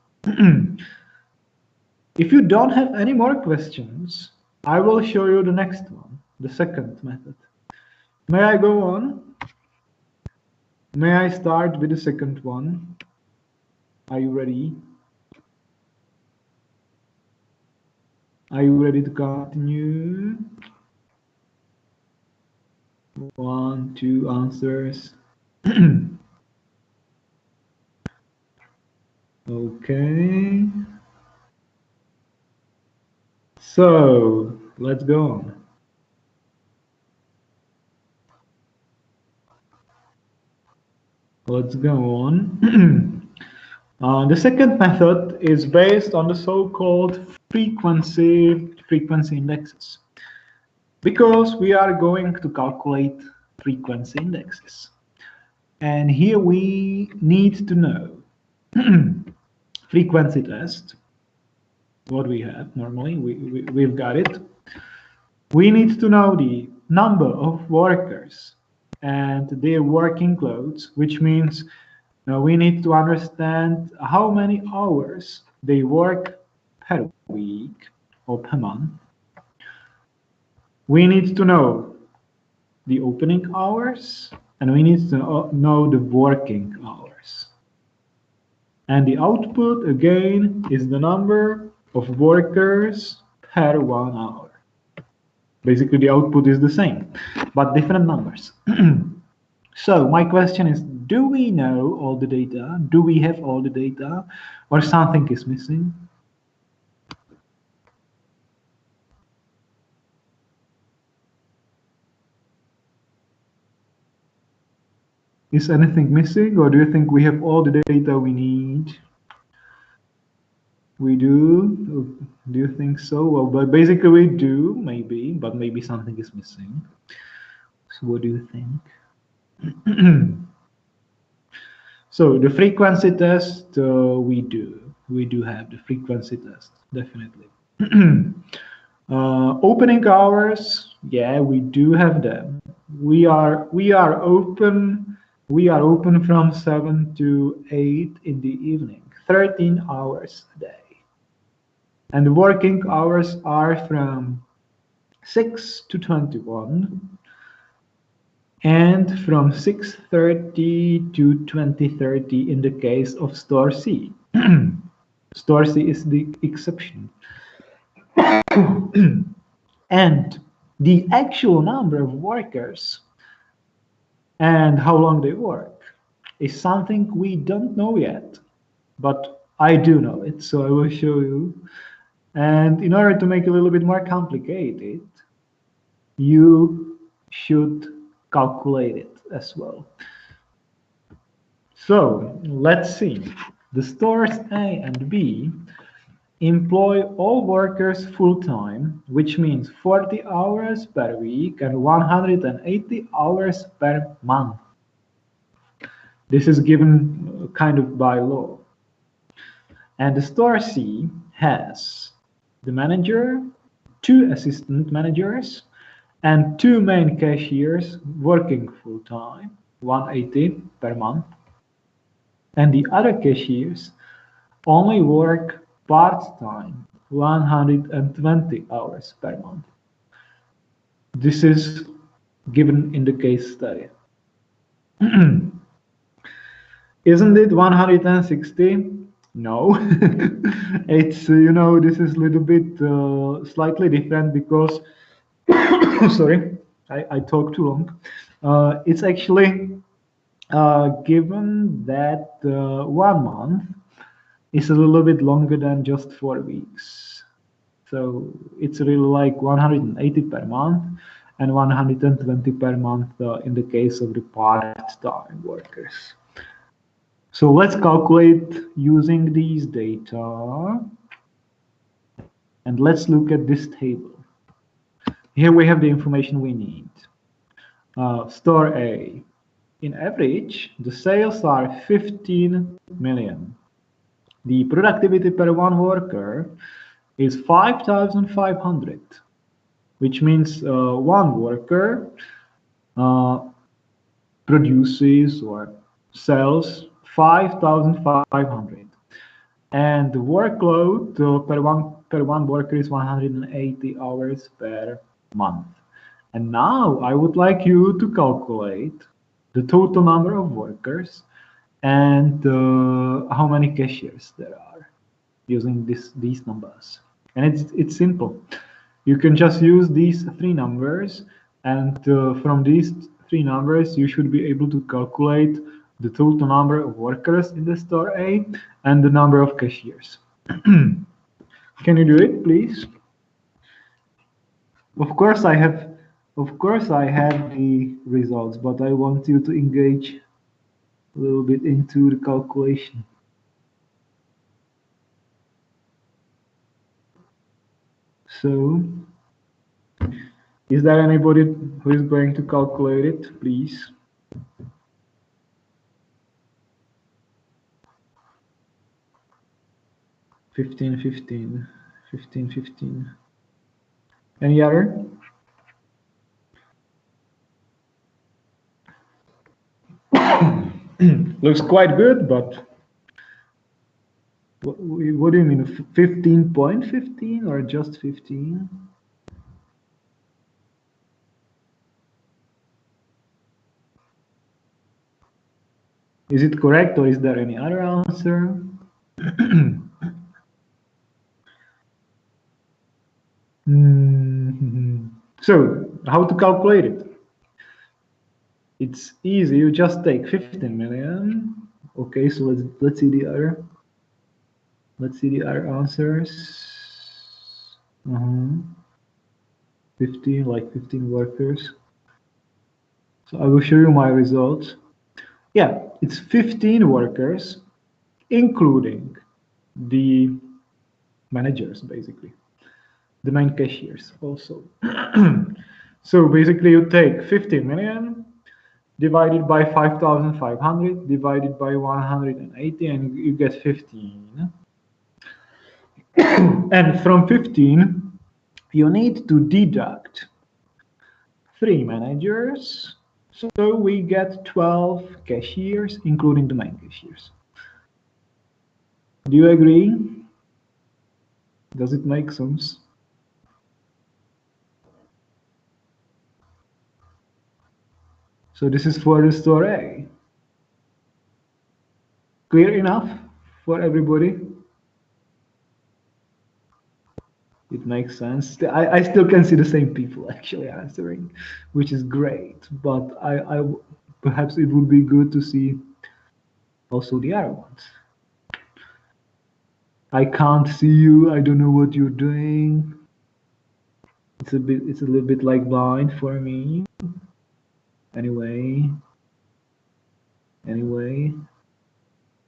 If you don't have any more questions, I will show you the next one, the second method. May I go on? May I start with the second one? Are you ready? Are you ready to continue? 1, 2 answers. Okay. So let's go on. Let's go on. The second method is based on the so-called frequency indexes, because we are going to calculate frequency indexes. And here we need to know frequency test, what we have normally, we've got it. We need to know the number of workers and their working loads, which means we need to understand how many hours they work per week or per month. We need to know the opening hours, and we need to know the working hours. And the output, again, is the number of workers per 1 hour. Basically, the output is the same, but different numbers. So my question is, do we know all the data? Do we have all the data, or something is missing? Is anything missing, or do you think we have all the data we need? We do? Do you think so? Well, but basically we do, maybe, but maybe something is missing. So what do you think? So the frequency test, we do have the frequency test, definitely. Opening hours, yeah, we do have them. We are open from 7 to 8 in the evening, 13 hours a day. And the working hours are from 6 to 21 and from 6:30 to 20:30 in the case of Store C. Store C is the exception. And the actual number of workers and how long they work is something we don't know yet, but I do know it, so I will show you. And in order to make it a little bit more complicated, you should calculate it as well. So let's see. The stores A and B employ all workers full-time, which means 40 hours per week and 180 hours per month. This is given kind of by law. And the store C has the manager, 2 assistant managers, and 2 main cashiers working full-time, 180 per month. And the other cashiers only work part-time, 120 hours per month. This is given in the case study. Isn't it 160? No. It's, this is a little bit slightly different because, sorry, I talked too long. It's actually given that 1 month is a little bit longer than just 4 weeks. So it's really like 180 per month. and 120 per month in the case of the part-time workers. So let's calculate using these data. And let's look at this table. Here we have the information we need. Store A. In average, the sales are 15 million. The productivity per one worker is 5,500, which means one worker produces or sells 5,500. And the workload per one worker is 180 hours per month. And now I would like you to calculate the total number of workers and how many cashiers there are using these numbers. And it's simple. You can just use these three numbers, and from these three numbers you should be able to calculate the total number of workers in the store A and the number of cashiers. Can you do it, please? Of course I have the results, but I want you to engage a little bit into the calculation. So, is there anybody who is going to calculate it, please? Fifteen. Any other? Looks quite good, but what do you mean? 15.15 or just 15? Is it correct, or is there any other answer? So, how to calculate it? It's easy. You just take 15 million. Okay, so let's see the other. Let's see the other answers. 15, like 15 workers. So I will show you my results. Yeah, it's 15 workers, including the managers, basically. The main cashiers also. So basically you take 15 million divided by 5,500 divided by 180 and you get 15. And from 15 you need to deduct 3 managers, so we get 12 cashiers including the main cashiers. Do you agree? Does it make sense? So this is for the store A. Clear enough for everybody? It makes sense. I still can see the same people actually answering, which is great. But I perhaps it would be good to see also the other ones. I can't see you. I don't know what you're doing. It's a little bit like blind for me. Anyway,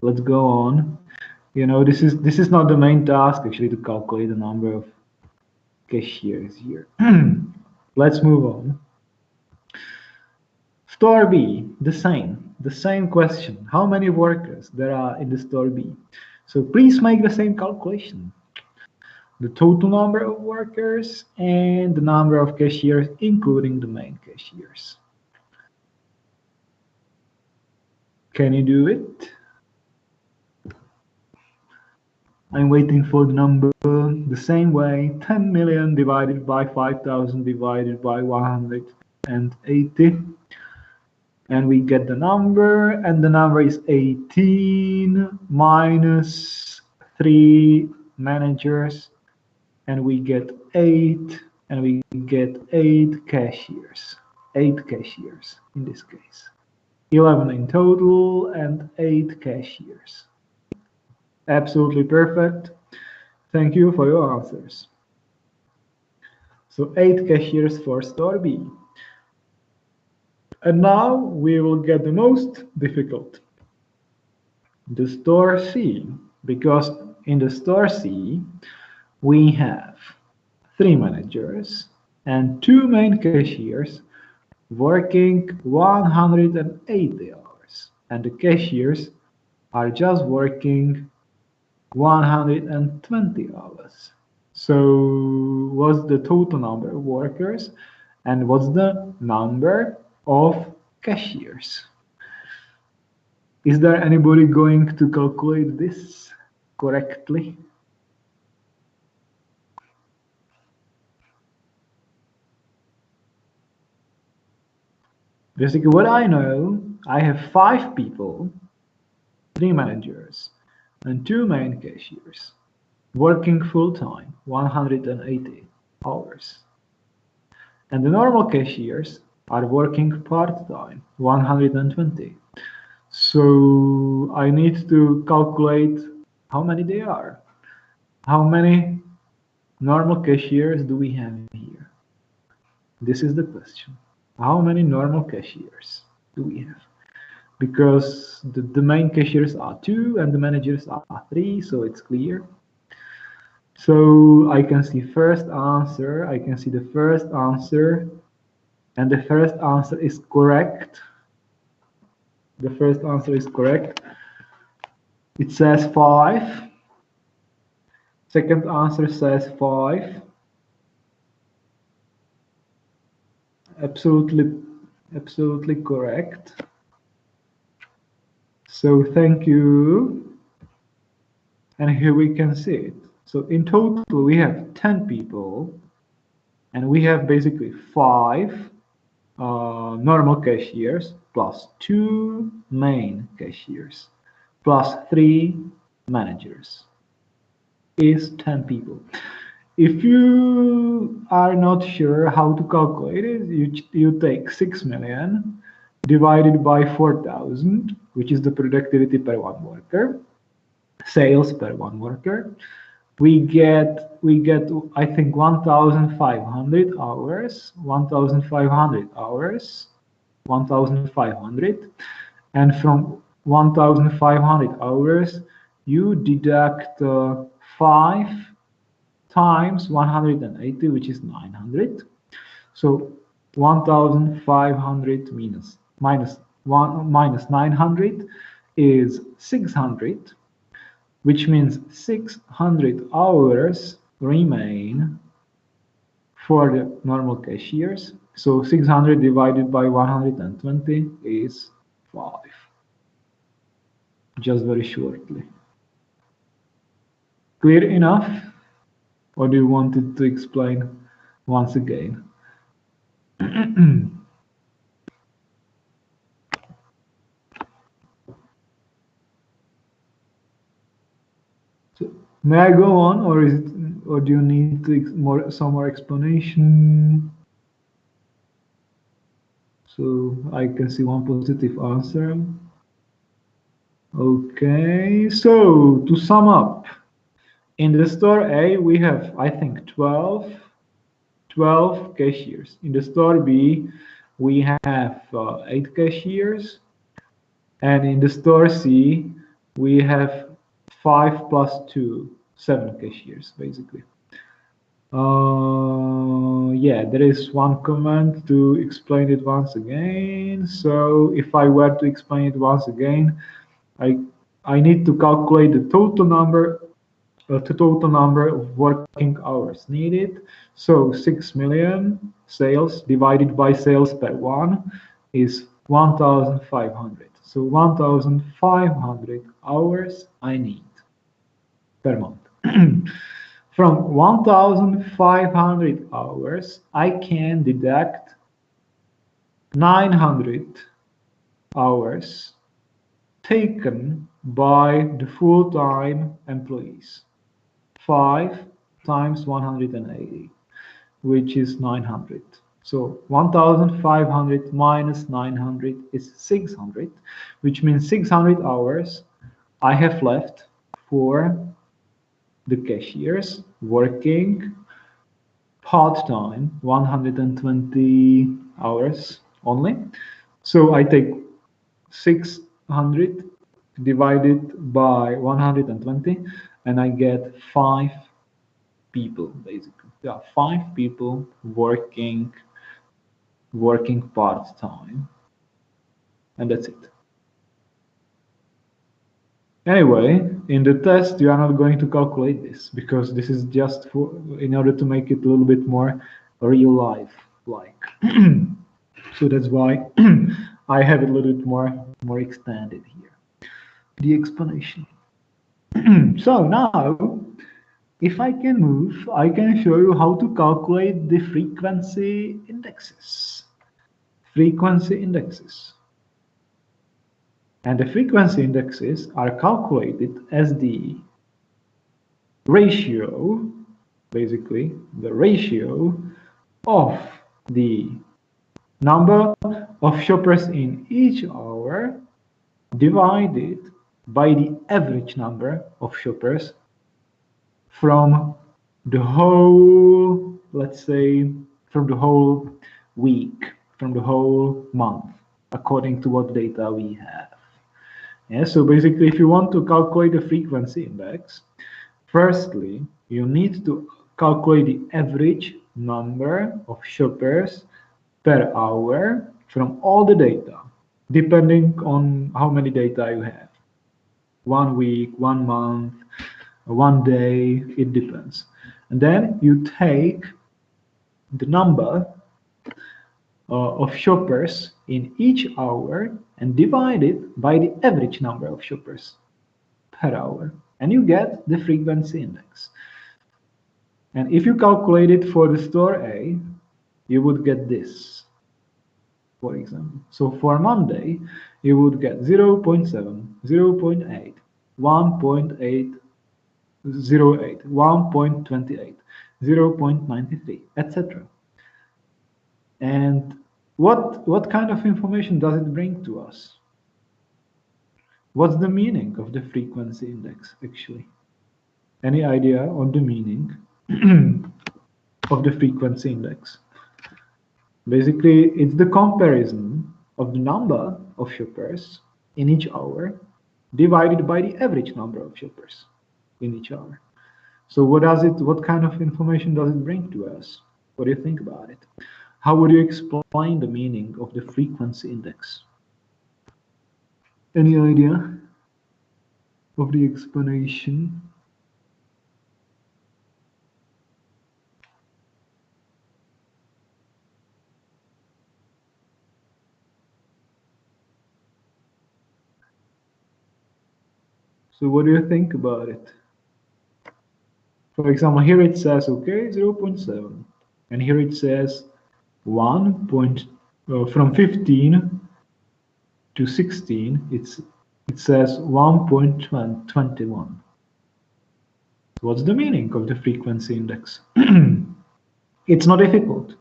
let's go on. You know, this is not the main task actually, to calculate the number of cashiers here. Let's move on. Store B, the same question. How many workers there are in the store B? So please make the same calculation. The total number of workers and the number of cashiers, including the main cashiers. Can you do it? I'm waiting for the number the same way. 10 million divided by 5,000 divided by 180. And we get the number, and the number is 18 minus 3 managers, and we get 8, and we get 8 cashiers. 8 cashiers in this case. 11 in total and 8 cashiers. Absolutely perfect. Thank you for your answers. So 8 cashiers for store B. And now we will get the most difficult. The store C, because in the store C, we have 3 managers and 2 main cashiers working 180 hours, and the cashiers are just working 120 hours. So what's the total number of workers and what's the number of cashiers? Is there anybody going to calculate this correctly? Basically, what I know, I have 5 people, 3 managers, and 2 main cashiers working full-time, 180 hours. And the normal cashiers are working part-time, 120. So I need to calculate how many they are. How many normal cashiers do we have here? This is the question. How many normal cashiers do we have? Because the main cashiers are 2 and the managers are 3, so it's clear. So I can see first answer, I can see the first answer, and the first answer is correct. The first answer is correct. It says 5. Second answer says 5. Absolutely correct. So thank you. And here we can see it. So in total, we have 10 people, and we have basically 5 normal cashiers plus 2 main cashiers plus 3 managers is 10 people. If you are not sure how to calculate it, you take 6 million divided by 4,000, which is the productivity per one worker, sales per one worker. We get I think 1,500 hours, 1,500 hours, 1,500, and from 1,500 hours you deduct 5 times 180, which is 900. So 1,500 minus 900 is 600. Which means 600 hours remain for the normal cashiers. So 600 divided by 120 is 5. Just very shortly. Clear enough? Or do you want it to explain once again? May I go on, or do you need some more explanation? So I can see one positive answer. Okay, so to sum up, in the store A we have, I think, 12 cashiers. In the store B we have 8 cashiers, and in the store C we have 5 plus 2, 7 cashiers, basically. Yeah, there is one command to explain it once again. So if I were to explain it once again, I need to calculate the total number of working hours needed. So 6 million sales divided by sales per one is 1,500. So 1,500 hours I need per month. From 1,500 hours, I can deduct 900 hours taken by the full-time employees. 5 times 180, which is 900. So 1,500 minus 900 is 600, which means 600 hours I have left for the cashiers working part-time, 120 hours only, So I take 600 divided by 120, and I get 5 people, basically. There are 5 people working part-time, and that's it. Anyway, in the test, you are not going to calculate this, because this is just in order to make it a little bit more real life like. So that's why I have it a little bit more extended here, the explanation. So now, if I can move, I can show you how to calculate the frequency indexes. Frequency indexes. And the frequency indexes are calculated as the ratio, basically, the ratio of the number of shoppers in each hour divided by the average number of shoppers from the whole, let's say, from the whole week, from the whole month, according to what data we have. Yeah, so basically, if you want to calculate the frequency index, firstly, you need to calculate the average number of shoppers per hour from all the data, depending on how many data you have. 1 week, 1 month, 1 day, it depends. And then you take the number of shoppers in each hour and divide it by the average number of shoppers per hour, and you get the frequency index. And if you calculate it for the store A, you would get this, for example. So for Monday, you would get 0.7, 0.8, 1.808, 1.28, 0.93, etc. And what kind of information does it bring to us? What's the meaning of the frequency index, actually? Any idea on the meaning of the frequency index? Basically, it's the comparison of the number of shoppers in each hour divided by the average number of shoppers in each hour. So what kind of information does it bring to us? What do you think about it? How would you explain the meaning of the frequency index? Any idea of the explanation? So what do you think about it? For example, here it says, okay, 0.7. And here it says 1 point, from 15 to 16, it says 1.21. What's the meaning of the frequency index? It's not difficult.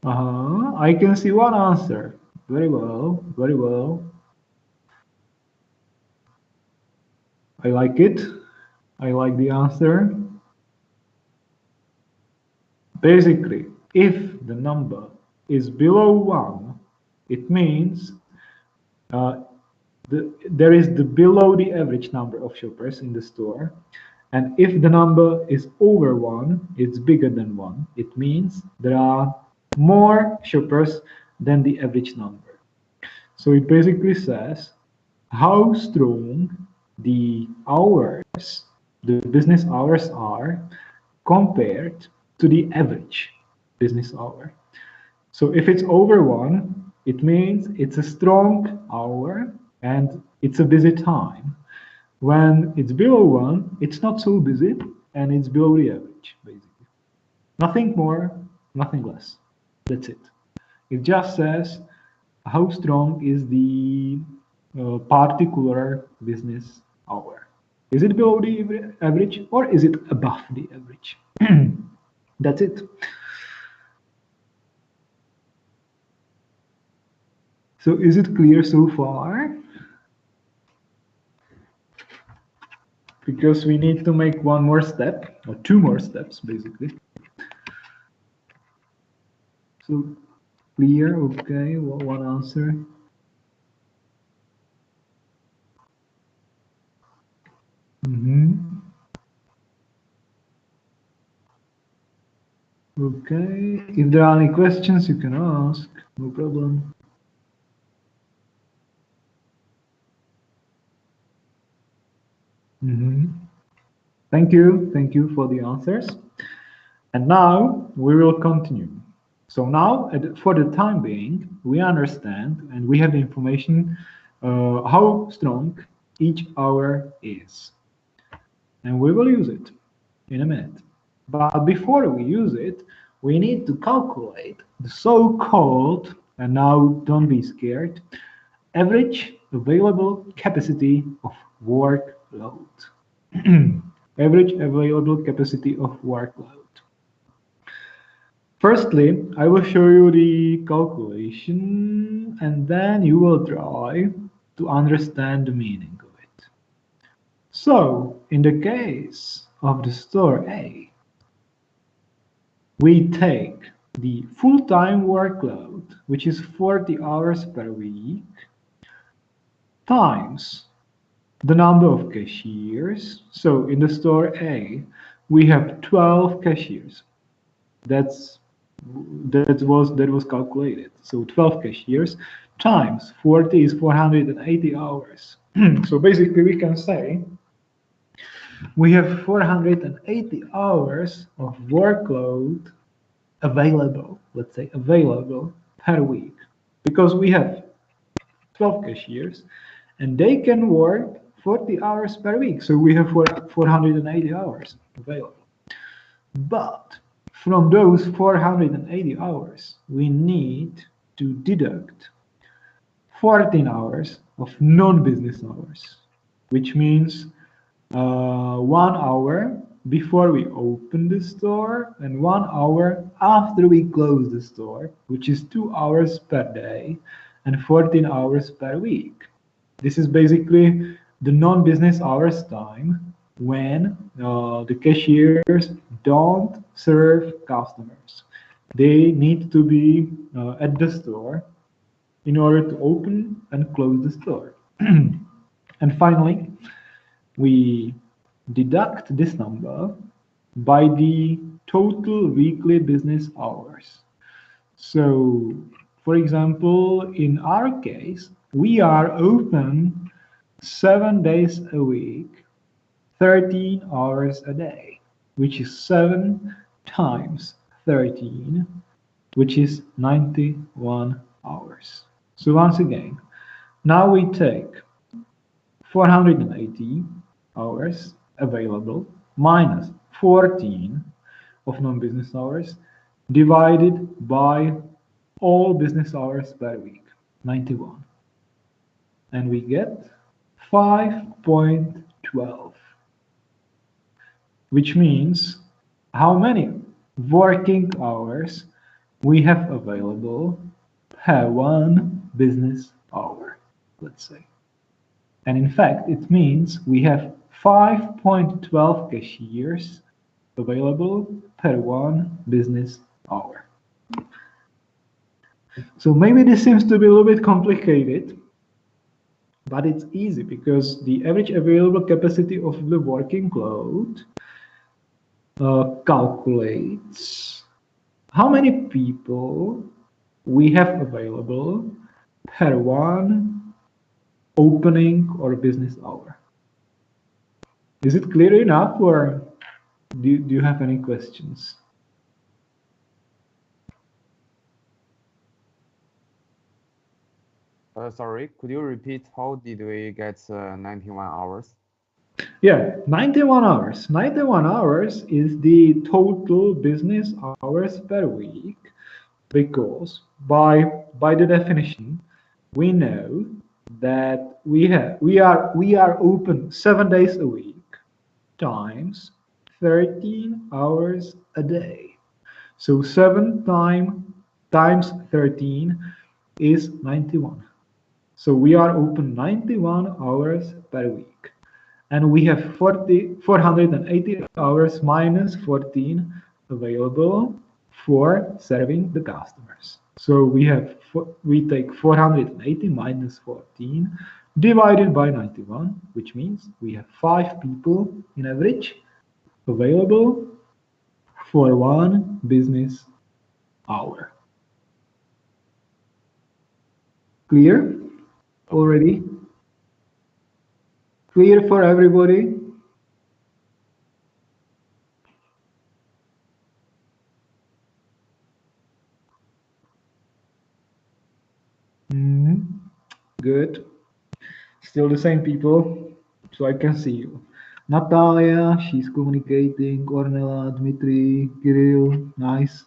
I can see one answer. Very well, very well. I like it. I like the answer. Basically, if the number is below 1, it means there is the below the average number of shoppers in the store. And if the number is over 1, it's bigger than 1. It means there are more shoppers than the average number. So it basically says how strong the hours, the business hours are compared to the average business hour. So if it's over 1, it means it's a strong hour and it's a busy time. When it's below 1, it's not so busy and it's below the average, basically. Nothing more, nothing less. That's it. It just says how strong is the particular business hour. Is it below the average or is it above the average? That's it. So is it clear so far? Because we need to make one more step, or 2 more steps, basically. So clear, okay, one answer. Okay, if there are any questions, you can ask, no problem. Thank you for the answers. And now we will continue. So now, for the time being, we understand and we have the information how strong each hour is. And we will use it in a minute. But before we use it, we need to calculate the so-called, and now don't be scared, average available capacity of workload. Average available capacity of workload. Firstly, I will show you the calculation and then you will try to understand the meaning of it. So, in the case of the store A, we take the full-time workload, which is 40 hours per week, times the number of cashiers. So in the store A, we have 12 cashiers. That was calculated. So 12 cashiers times 40 is 480 hours. So basically we can say we have 480 hours of workload available, let's say available per week, because we have 12 cashiers and they can work 40 hours per week. So we have 480 hours available. But from those 480 hours, we need to deduct 14 hours of non-business hours, which means 1 hour before we open the store and 1 hour after we close the store, which is 2 hours per day and 14 hours per week. This is basically the non-business hours time when the cashiers don't serve customers. They need to be at the store in order to open and close the store. And finally, we deduct this number by the total weekly business hours. So, for example, in our case, we are open 7 days a week, 13 hours a day, which is 7 times 13, which is 91 hours. So once again, now we take 480 hours available minus 14 of non-business hours divided by all business hours per week, 91. And we get 5.12, which means how many working hours we have available per 1 business hour, let's say. And in fact, it means we have 5.12 cashiers available per 1 business hour. So maybe this seems to be a little bit complicated, but it's easy because the average available capacity of the working load calculates how many people we have available per 1 opening or business hour. Is it clear enough, or do you have any questions? Sorry, could you repeat how did we get 91 hours? Yeah, 91 hours. 91 hours is the total business hours per week, because by the definition, we know that we are open 7 days a week times 13 hours a day. So 7 times 13 is 91. So we are open 91 hours per week. And we have 480 hours minus 14 available for serving the customers. So we take 480 minus 14 divided by 91, which means we have 5 people in average available for 1 business hour. Clear already? Clear for everybody? Good. Still the same people, so I can see you. Natalia, she's communicating. Ornella, Dmitry, Kirill, nice.